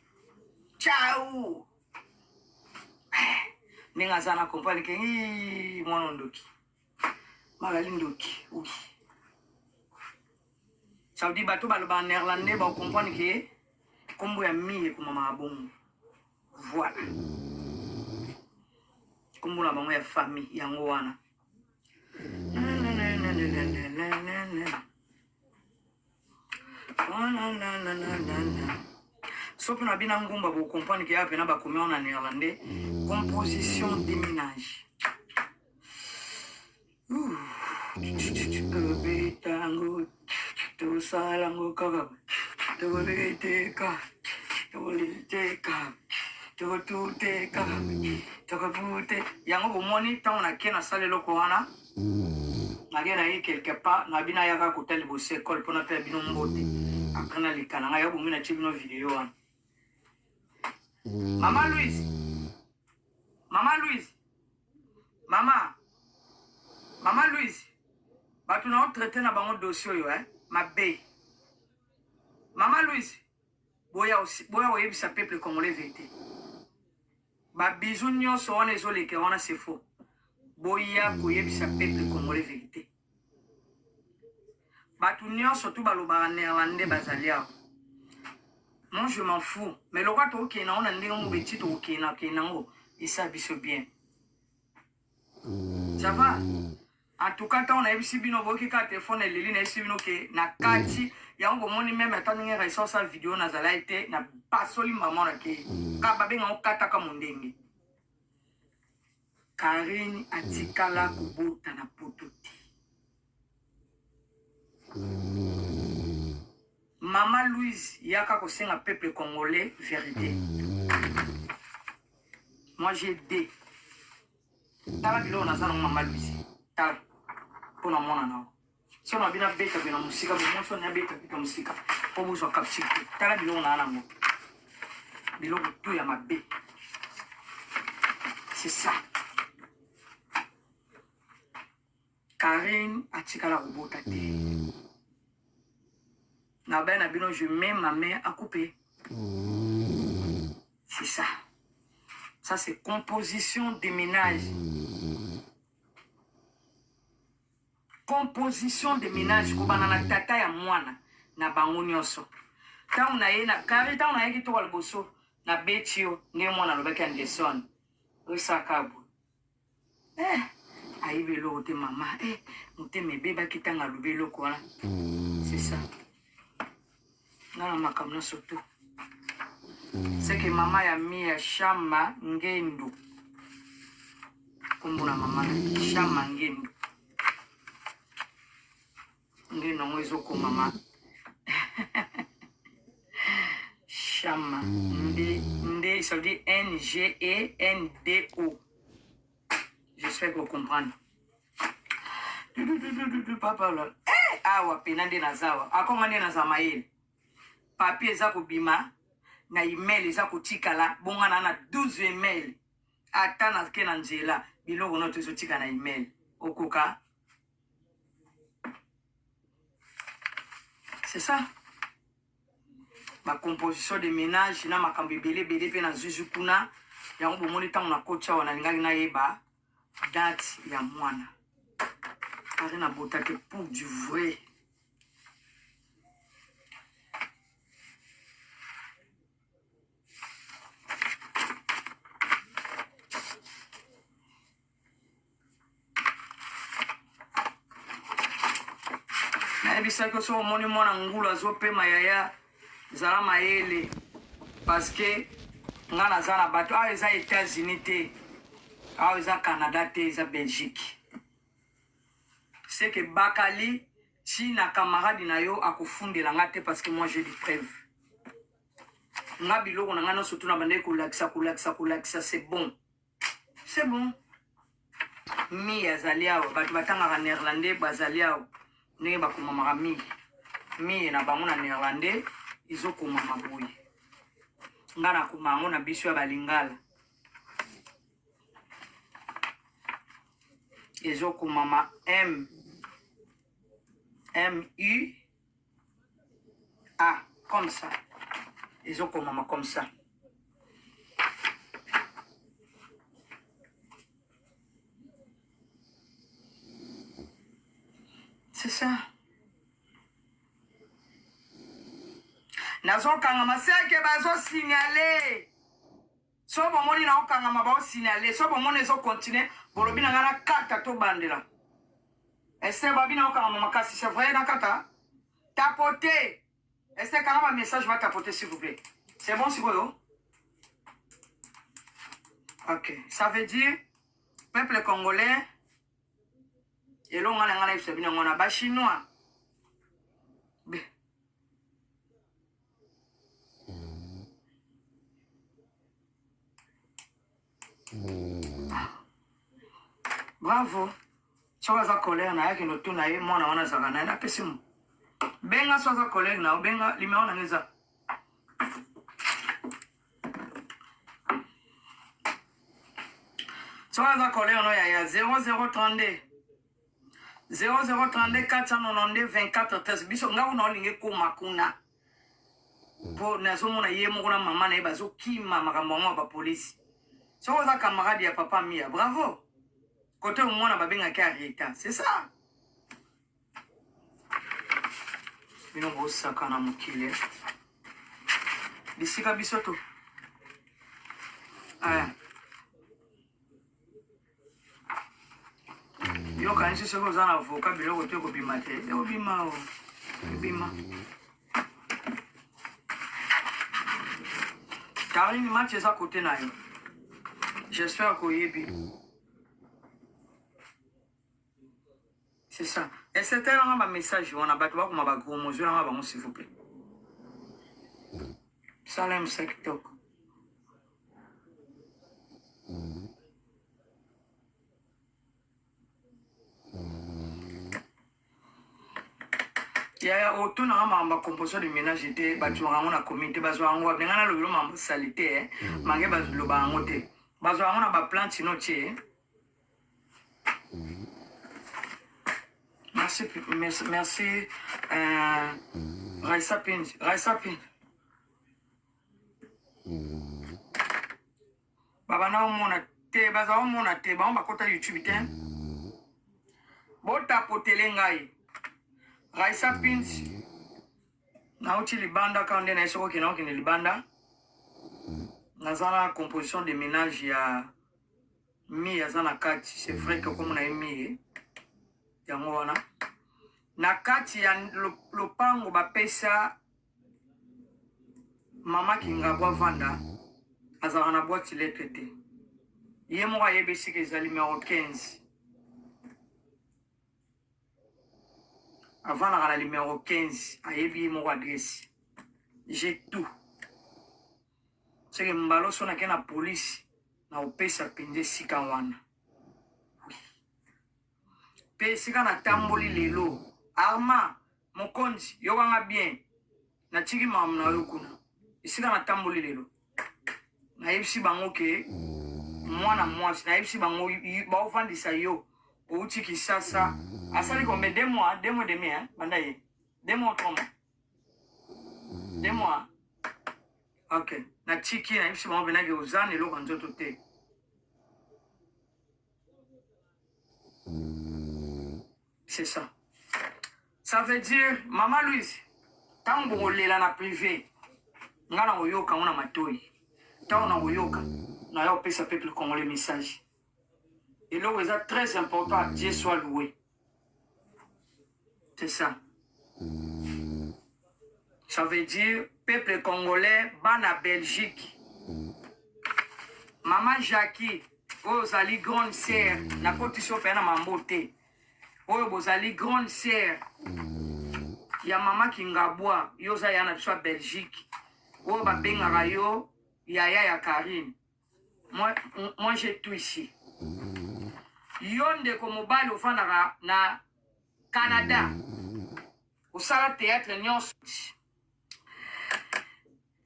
ninga zana compagnie ke ni mwana ndoki magali ndoki oui ça veut dire bato ba néerlandais ba comprendre que combo ya mi ko mama bon voilà. Comme la maman est famille, yango wana. Sauf na bina ngumba vous comprendre qu'il y a pena ba commun en néerlandais. Composition de ménage. Tobetango, Tosalango Kaba, Toliteka, Toliteka, Totuteka, Tokapute. Yango moni tant on a qu'un salle le Koana. Nagera yi quelque part, Nabina Yaga Kotel Bosse, école pour notre bino mbote. Après, na likana, ya bomina chibino vidéo. Maman Louise. Maman Louise. Maman. Maman Louise. Bah, tu n'as traité na bango dossier, ma bé. Maman Louise. Boya aussi, boya oyebi sa peuple congolais vérité. Bah, bisous nyonso on les olé que on a c'est faux. Boya oyebi sa peuple congolais vérité. Bah, tu nyonso tout baloba néerlandais bazalia. Moi, je m'en fous. Mais le roi, on a un petit et ça, bien. Ça va? En tout cas, on a eu si bien au téléphone et les lignes, si bien que na kati, il y a un moment même à temps une ressource vidéo na zalaité na pas soli maman na ke. Kababe na okata kamundenge. Karine atikala kubota na pototi. Maman Louise, yaka kosenga peuple congolais, vérité. Moi j'ai des. Tala bilo na sana Maman Louise. Tala. Pour na mona na. Si on a bien beta bien musique, mais moi on a beta bien musique. Pour vous soit capté. Tala bilo na na mo. Bilo tout ya ma bé. C'est ça. Karine atikala robota te. Je mets ma main à couper. C'est ça. Ça, c'est composition des ménages. Composition des ménages. Kobanana tata ya mwana. Na bango nyonso. Ta una ye na kari, ta una ye ki to alboso. Na betio. Nge mwana lobeki Anderson. Oisa kabu. Aïe lo te mama. Mute me beba kitanga lobelo kwa. C'est ça. Non, ma surtout. C'est que maman a mis Chama Ngendo. Comme la maman, Chama Ngendo. Ngendo, on maman. Chama. Ndé, ça veut dire Ngendo. J'espère que vous comprenez. Papa, là. Ah, ouais, penande nazawa. A comment on est dans Zamaïl? Papier ezako bima na email ezako tikala bongana na 12 email ata na ke na nzela biloko no to tika na email okoka. C'est ça. Ma composition de ménage na makambi belé pe na zuzu kuna yango bomoni tango na kocha wana ngaki na yeba date ya mwana. Ari na botate pour du vrai. C'est que son monument en ngoula zope mayaya zala maele parce que ngana zala bato a les États-Unis te a les Canada te les Belgique. C'est que Bakali si na camarade na yo akufundela ngate parce que moi j'ai des preuves. Nga biloko na ngana surtout na bande ko laksa c'est bon. C'est bon. Mi azalia bato batanga néerlandais bazalia ne ba kuma magami mi na bango na néerlandais izo kuma maboyi ngana kuma ngo na biso ya balingala izo kuma ma U A comme ça izo kuma ma comme ça. C'est ça. Nazo kangama seke bazo signaler. So bomoni na okangama ba signaler. So bomoni zo continuer. Bolobi na ngana kata to bandela. Est-ce babi na okangama makasi c'est vrai na kata? Tapoter. Est-ce que kangama message va tapoter s'il vous plaît? C'est bon si vous? OK. Ça veut dire peuple congolais Et là, on a un chinois. Bravo. Si on a colère, on a qui nous tourne, moi, on a ça, on a pessimisme. Benga soza collègue na benga limao na ngeza. Soza collègue no ya 0032 0032 492 24 13 biso nga una olinge ko makuna. Po na somo na yemo kuna mama na bazo kima makambo ngo ba police. Soza camarade ya papa mia. Bravo. Côté au mwana babenga ki arrêta. C'est ça. Bino bosaka na mukile bisika bisoto yo kanisi soko za na avocat biloko te kobima te obima o obima Caroline match eza côté na yo j'espère koyebi c'est ça. Et c'était un message, on a battu comme un gros monsieur, on a s'il vous plaît. Salam TikTok. Il y a autant de composition de ménage était battu en a comité, parce qu'on a bien le moment salité, manqué le bangote. Parce qu'on a pas plante sinotier. Merci, Raissa Pin. Baba na omona te, baza omona te, ba on ba kota YouTube te. Bota potele ngai. Raissa Pin. Na uti libanda quand on est sur qui na qui libanda. Na zana composition de ménage ya mi ya zana kati, c'est vrai que comme on a mis yango wana na kati ya lopango bapesa mama Kingabwa vanda azala na boîte lettre te ye moko ayebisi ke ezali numéro 15 avant la numéro 15 ayebi ye moko adresse j'ai tout c'est que mbalo sona ke na police na opesa pende sika wana pe sika na tamboli lelo arma mokonzi yokanga bien na tiki mam na yokuna sika na tamboli lelo na yebisi bango ke mwana mwasi na yebisi bango ba ofandisa yo outi kisasa asali kombe 2 mois demi hein banda ye 2 mois 3 mois 2 mois ok na tiki na yebisi bango benage ozane lo kanzoto te c'est ça. Ça veut dire, Maman Louise, tant que vous êtes là dans privé, vous avez un yoka, vous avez un matoi. Tant que vous avez un yoka, vous avez un peuple comme le message. Et là, c'est très important, Dieu soit loué. C'est ça. Ça veut dire, peuple congolais, bana Belgique. Maman Jackie, vous avez une grande sœur, na koti sope na mambote. Oyo bozali grande sœur ya mama Kingabwa yoza ya na biso Belgique oyo babengaka yo yaya ya Karine moi j'ai tout ici yo ndeko mobali ofandaka na Canada osala théâtre nyonso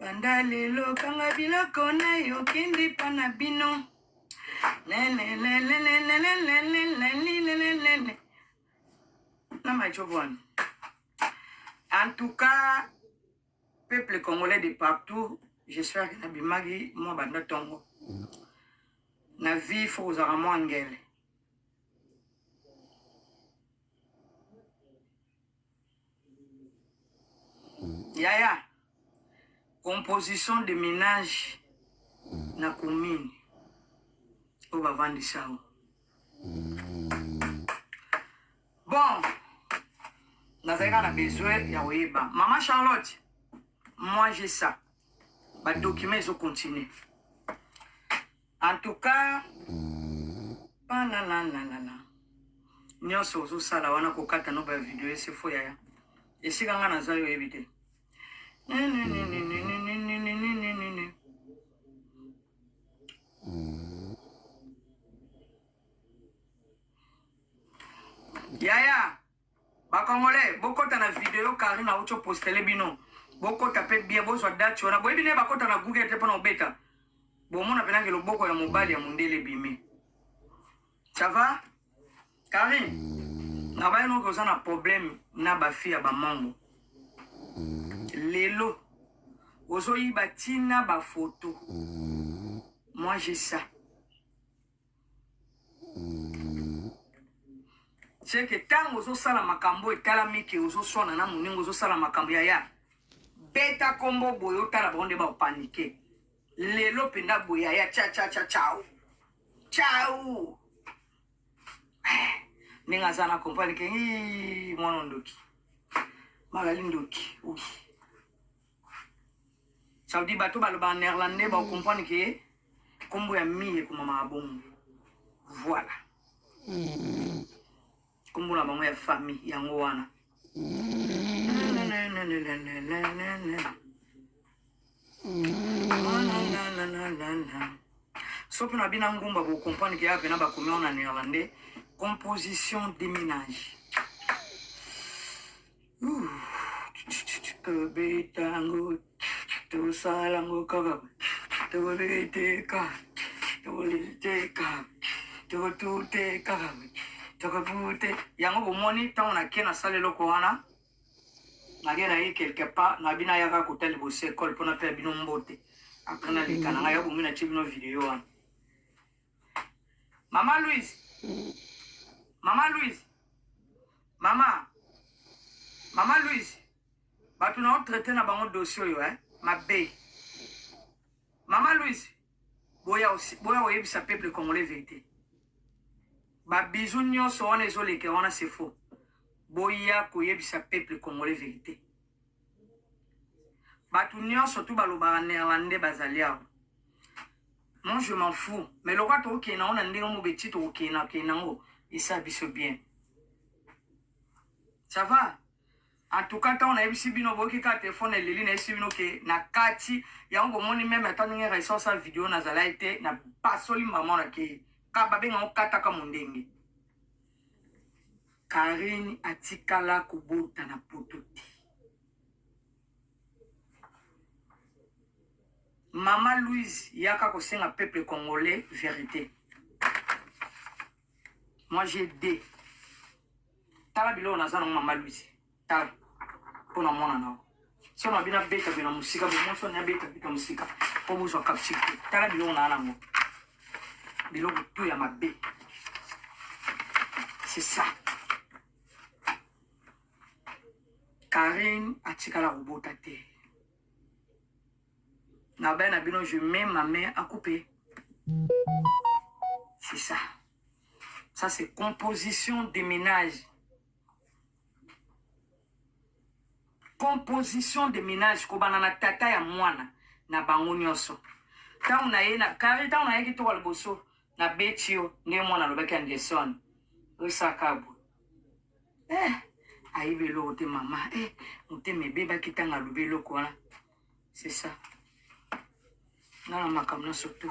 banda lelo kanga biloko na yo kindi pa na bino en tout cas, peuple congolais de partout, j'espère que Nabimagi, moi, banda tongo. Na vie, faut aux aramo angele. Yaya, composition de ménage na commune. On va vendre ça. Bon. Nazaka na besoin ya oyeba. Maman Charlotte, moi j'ai ça. Ba document ils ont continué. En tout cas, nyonso ozosala wana kokata no bavideo esefo yaya esika nga naza yo oyebi te yaya bakongole bokota na video Karine auti opostele bino bokota mpe bien bozwa date wana boyebi ne bakota na google te mpona obeta bomona mpenange loboko ya mobali ya mondele bime ça va Karine na bayinoki oza na problème na bafi ya bamango lelo ozoyiba ntina bafoto moi j'ai ça c'est que ntango ozosala makambo etalami ke ozoswana na moningo ozosala makambo yaya beta kombo boye otala bango nde baopanike lelo mpenza boye yaya chao ndenge aza na kompani ke mwana ndoki magali ndoki oui ça veut dire bato baloba néerlandais baokomprendre ke kombo ya mie ekomamaka bongo voilà kombo na bango ya famille yango wana soki na bina ngumba bokomprendre ke ya pena bakomi wana néerlandais composition des ménages betango tosalango kaka toliteka totuteka tokapute yango bomoni ntango nake nasala eloko wana nake naye quelque part na bino ayaka kota liboso ekole mpona mpe ya bino mbote apres naleka na ngai ya bomi natie bino video wana mama Louise mama Louise bato na otraite na bango dossier oyo mabe mama Louise boya oyebisa peuple congolais vérité babizu nyonso wana ezoleka wana c'est faux boya koyebisa peuple congolais vérité bato nyonso tu balobaka néerlandais bazali awa moi je m'en fous mais lokola tokokende nango na ndenge mobeti tokokende nango esa biso bien ça va en tout cas ntango nayebisi bino boyoki kaka telefone eleli nayebisi bino ke na kati yango bomoni meme ata ndenge resource video nazala ete na pasoli mama na ke ka babengango kataka mondenge Karine atikala kobota na poto te Mama Louise yaka kosenga peuple congolais vérité moi j'ai des tala bilo na zana Mama Louise tala pona mona na so na bina beta bina musika bo mo na beta musika po bo so kapchik tala bilo na nango bilo tout ya mabe c'est ça Karine atikala robota te na ben na bino je mets ma main à couper c'est ça c'est composition des ménages kobana na tata ya mwana na bango nyonso tango na ye na kari tango na ye kito kwa liboso na betio nge mwana lobaki Anderson osakabu ayibe loko te mama motema ebeba kitanga lobe loko wana c'est ça nana makambo nyonso tu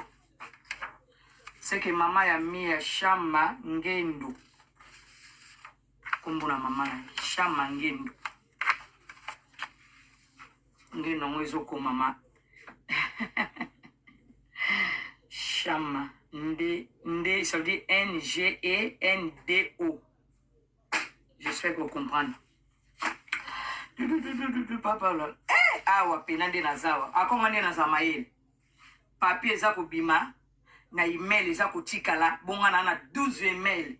c'est que mama ya mi ya Shama Ngendo kombo na mama na Shama Ngendo ngeno ngo ezokoma mama Shama Nde ça veut dire Ngendo j'espère que vous comprenez papa là awa pena nde nazawa akonga nde nazama yele papier eza kobima na email eza kotikala bongana na 12 email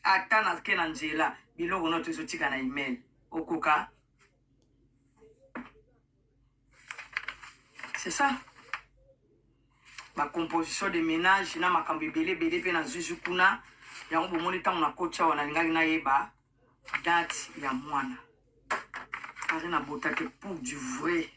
ata na ke na nzela biloko noto ezotika na email okoka c'est ça ba composition de ménage na makambo ebele pe na zuzu kuna yango bomoni ntango na kocha wana ningaki nayeba date ya mwana ari na botate pour du vrai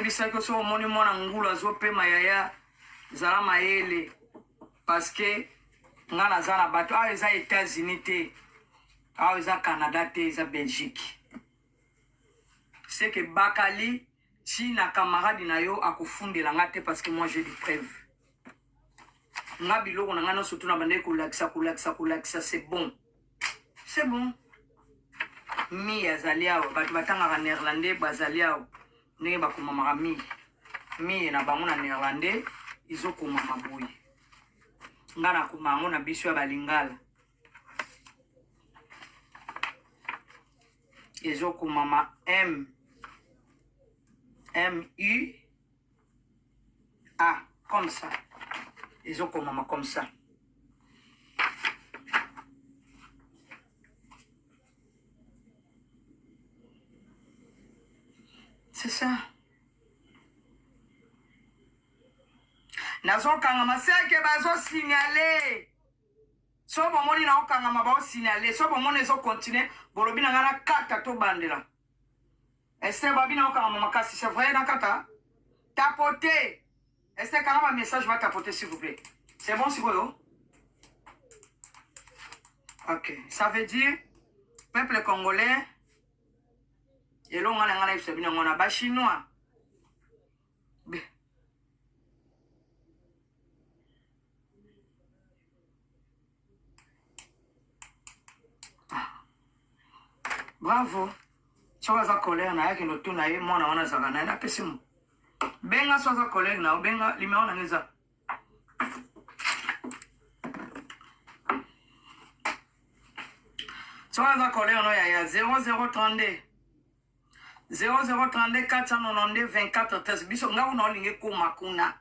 nayebisaki so omoni mwana ngulu azopema yaya zala mayele parce que nga naza na bato awa eza États-Unis te awa eza Canada te eza Belgique c'est que Bakali si na camarade na yo akufundela nga te parce que moi j'ai des preuves nga biloko na nga no surtout na bande kolakisa c'est bon mi azali awa bato batangaka néerlandais bazali awa ndenge bakomamaka mi na bango na néerlandais izokomama boye nga nakoma yango na biso ya balingala ezokomama M-U-A comme ça ezokomama comme ça c'est ça nazokangama seke bazosignale so bomoni naokangama baosignale so bomoni ezokontinue bolobi na nga na kata tobandela ese babi naokangama makasi c'est vrai nakata tapoter ese kanga ba message va tapoter s'il vous plaît c'est bon sikoyo ok ça veut dire peuple congolais elonga na nga na yebisa bino yango na bachinois bravo so aza colère na yaki notuna ye mwana wana azaka na ye napesi mo benga so aza colère na benga limero na ngeza so aza colère no ya 0032 0032 492 24 13 biso nga kuna olingi koma kuna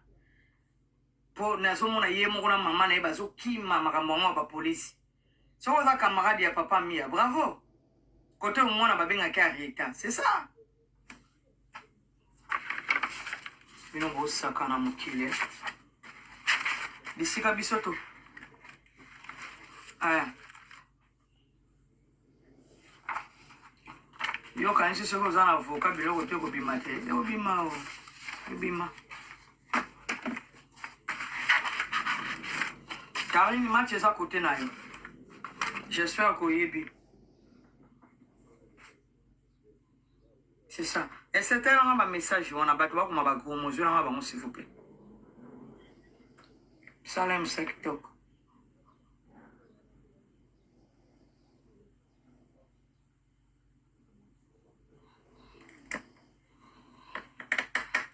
po nazomona ye moko na mama na ye bazokima makambo yango ya bapolisi so aza camarade ya papa mia bravo côté au moins na babengaki arrêta c'est ça bino bosaka na mokili bisika biso to aya yo kanisi soki oza na avoka biloko te kobima te ekobima o ebima Caroline match eza kote na yo j'espère koyebi c'est ça et c'était là un message on a battu comme ba gros mesure là ba s'il vous plaît salam sektok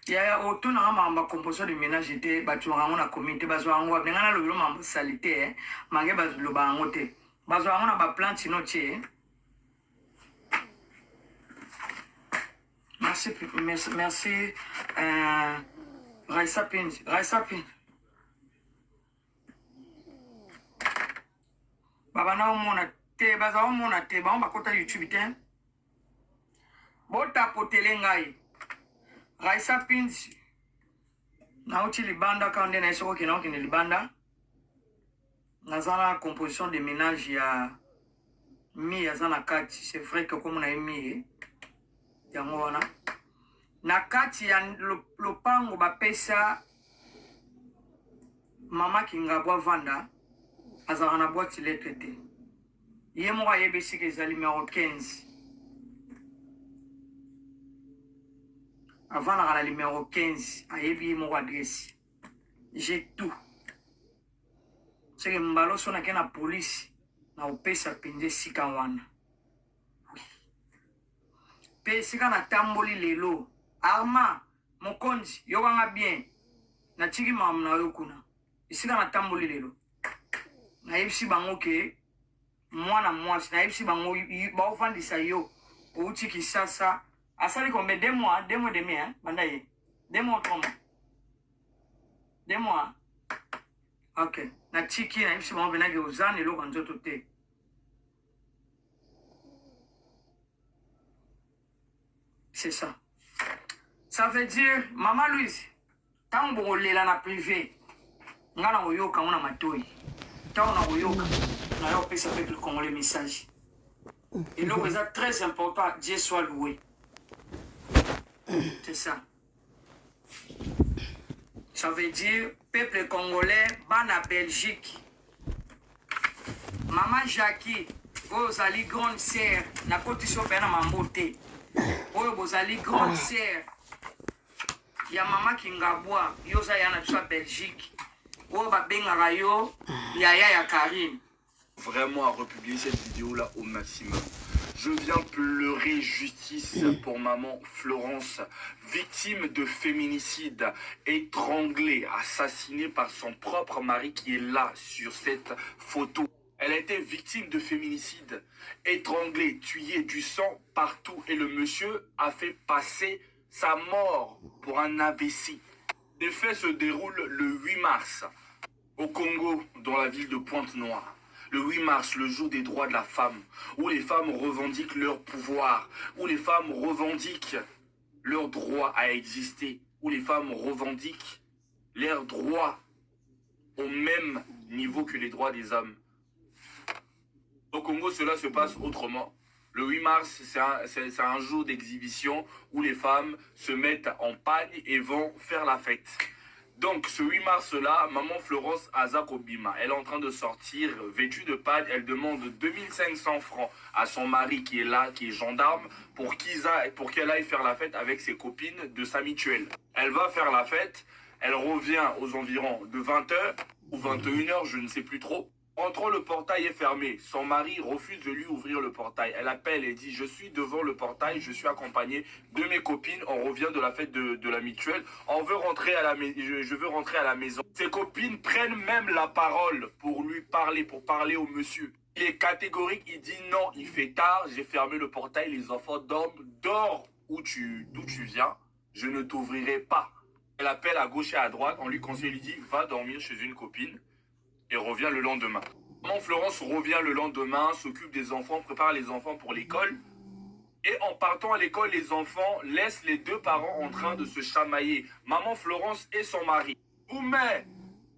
ya auto na ma composition de ménage était battu rango na comité bazo rango benga na lobilo ma salité mange bazo lo ba ngote bazo rango na ba plante no tie merci Raissa Pin baba na omona te baza omona te ba on ba kota YouTube te bota potele ngai Raissa Pin na uti libanda ka onde na isoko kina okine libanda nazana composition de ménage ya mi yazana kati c'est vrai que comme na mi yango wana na kati ya lopango bapesa mama Kingabwa vanda azaka na boîte lettre te ye moko ayebisi ke eza numéro 15 avant la numéro 15 ayebi ye moko adresse j'ai tout seke mbalo so nake na polisi na opesa mpenza sika wana pe sika na tamboli lelo Arma mokonzi yokanga bien na tiki mamu na yo kuna isika na tamboli lelo na yebisi bango ke mwana mwasi na yebisi bango baofandisa yo outi Kisasa asali kombe 2 mois 2 mois demi banda ye 2 mois 3 mois 2 mois ok na tiki na yebisi bango benage ozane eloko nzoto te c'est ça. Ça veut dire, Maman Louise, tant que vous l'avez na privé, vous avez eu un matoi. Tant que vous avez eu un avec le Congolais message. Et donc, c'est très important, Dieu soit loué. C'est ça. Ça veut dire, peuple congolais, bana Belgique. Maman Jackie, vous allez grande sœur, na koti so pena mambote. Vous allez grande sœur. Ya maman Kingabwa, yo za yana tsa Belgique. Vous ba benga yo, ya Karine. Vraiment à republier cette vidéo là au maximum. Je viens pleurer justice pour maman Florence, victime de féminicide, étranglée, assassinée par son propre mari qui est là sur cette photo. Elle a été victime de féminicide, étranglée, tuée, du sang partout et le monsieur a fait passer sa mort pour un AVC. Les faits se déroulent le 8 mars au Congo, dans la ville de Pointe-Noire. Le 8 mars, le jour des droits de la femme, où les femmes revendiquent leur pouvoir, où les femmes revendiquent leur droit à exister, où les femmes revendiquent leurs droits au même niveau que les droits des hommes. Au Congo, cela se passe autrement. Le 8 mars, c'est un jour d'exhibition où les femmes se mettent en pagne et vont faire la fête. Donc, ce 8 mars-là, maman Florence Azakobima, elle est en train de sortir, vêtue de pagne. Elle demande 2500 francs à son mari qui est là, qui est gendarme, pour qu'elle aille faire la fête avec ses copines de sa mutuelle. Elle va faire la fête, elle revient aux environs de 20h ou 21h, je ne sais plus trop. Entrant, le portail est fermé. Son mari refuse de lui ouvrir le portail. Elle appelle et dit « Je suis devant le portail, je suis accompagnée de mes copines. On revient de la fête de la mutuelle. On veut rentrer à je veux rentrer à la maison. » Ses copines prennent même la parole pour lui parler, pour parler au monsieur. Il est catégorique, il dit « Non, il fait tard, j'ai fermé le portail, les enfants dorment. Dors d'où tu viens, je ne t'ouvrirai pas. » Elle appelle à gauche et à droite, on lui conseille, lui dit « Va dormir chez une copine. » Et revient le lendemain. Maman Florence revient le lendemain, s'occupe des enfants, prépare les enfants pour l'école. Et en partant à l'école, les enfants laissent les deux parents en train de se chamailler. Maman Florence et son mari. Vous met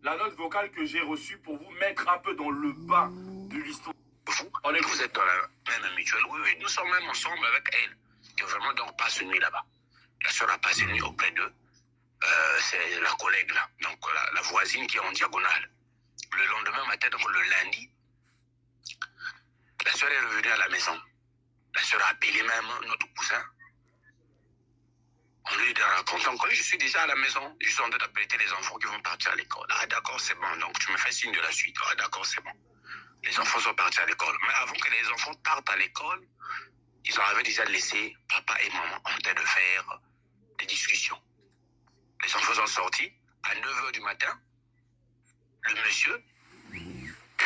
la note vocale que j'ai reçue pour vous mettre un peu dans le bain de l'histoire. Vous êtes dans la même mutuelle. Oui, nous sommes même ensemble avec elle. Qui vraiment donc passe une nuit là-bas. La soeur a passé une nuit auprès d'eux. C'est la collègue là, donc la voisine qui est en diagonale. Le lendemain matin, donc le lundi, la soeur est revenue à la maison. La soeur a appelé même notre cousin. On lui a raconté encore, je suis déjà à la maison, je suis en train d'appeler les enfants qui vont partir à l'école. Ah d'accord, c'est bon, donc tu me fais signe de la suite. Ah d'accord, c'est bon. Les enfants sont partis à l'école. Mais avant que les enfants partent à l'école, ils avaient déjà laissé papa et maman en train de faire des discussions. Les enfants sont sortis à 9h du matin. Le monsieur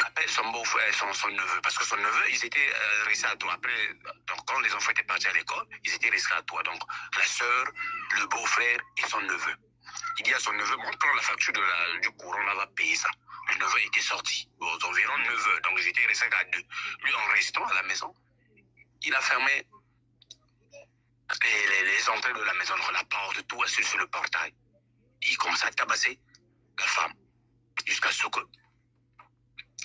appelle son beau-frère, son neveu, parce que son neveu, ils étaient restés à toi. Après, donc, quand les enfants étaient partis à l'école, ils étaient restés à toi. Donc, la sœur, le beau-frère et son neveu. Il dit à son neveu, bon, quand la facture du courant, on va payer ça. Le neveu était sorti aux environs 9h, donc ils étaient restés à 2. Lui, en restant à la maison, il a fermé les entrées de la maison, la porte, tout, assis sur le portail. Il commence à tabasser la femme. Jusqu'à ce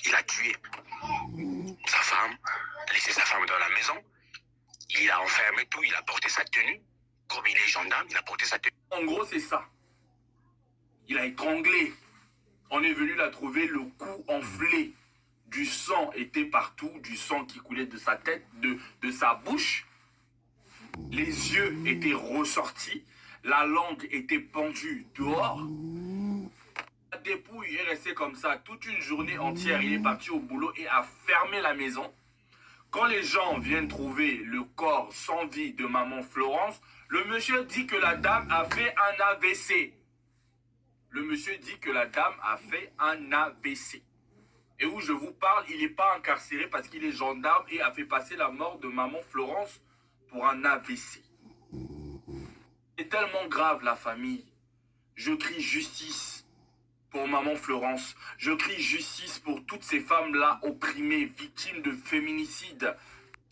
qu'il a tué sa femme, laissé sa femme dans la maison. Il a enfermé tout, il a porté sa tenue. Comme il est gendarme, il a porté sa tenue. En gros, c'est ça. Il a étranglé. On est venu la trouver, le cou enflé. Du sang était partout, du sang qui coulait de sa tête, de sa bouche. Les yeux étaient ressortis. La langue était pendue dehors. La dépouille est restée comme ça toute une journée entière. Il est parti au boulot et a fermé la maison. Quand les gens viennent trouver le corps sans vie de maman Florence, le monsieur dit que la dame a fait un AVC. Le monsieur dit que la dame a fait un AVC. Et où je vous parle, il n'est pas incarcéré parce qu'il est gendarme et a fait passer la mort de maman Florence pour un AVC. C'est tellement grave la famille. Je crie justice pour maman Florence. Je crie justice pour toutes ces femmes-là opprimées, victimes de féminicide,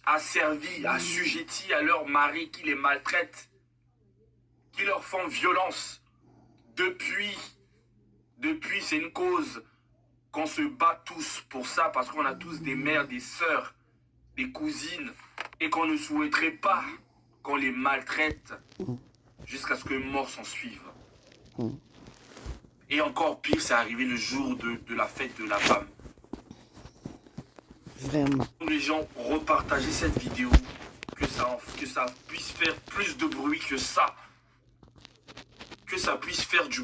asservies, assujetties à leur mari qui les maltraite, qui leur font violence. Depuis, c'est une cause qu'on se bat tous pour ça, parce qu'on a tous des mères, des sœurs, des cousines, et qu'on ne souhaiterait pas qu'on les maltraite jusqu'à ce que mort s'en suive. Et encore pire, c'est arrivé le jour de la fête de la femme. Vraiment. Les gens repartager cette vidéo, que ça puisse faire plus de bruit que ça. Que ça puisse faire du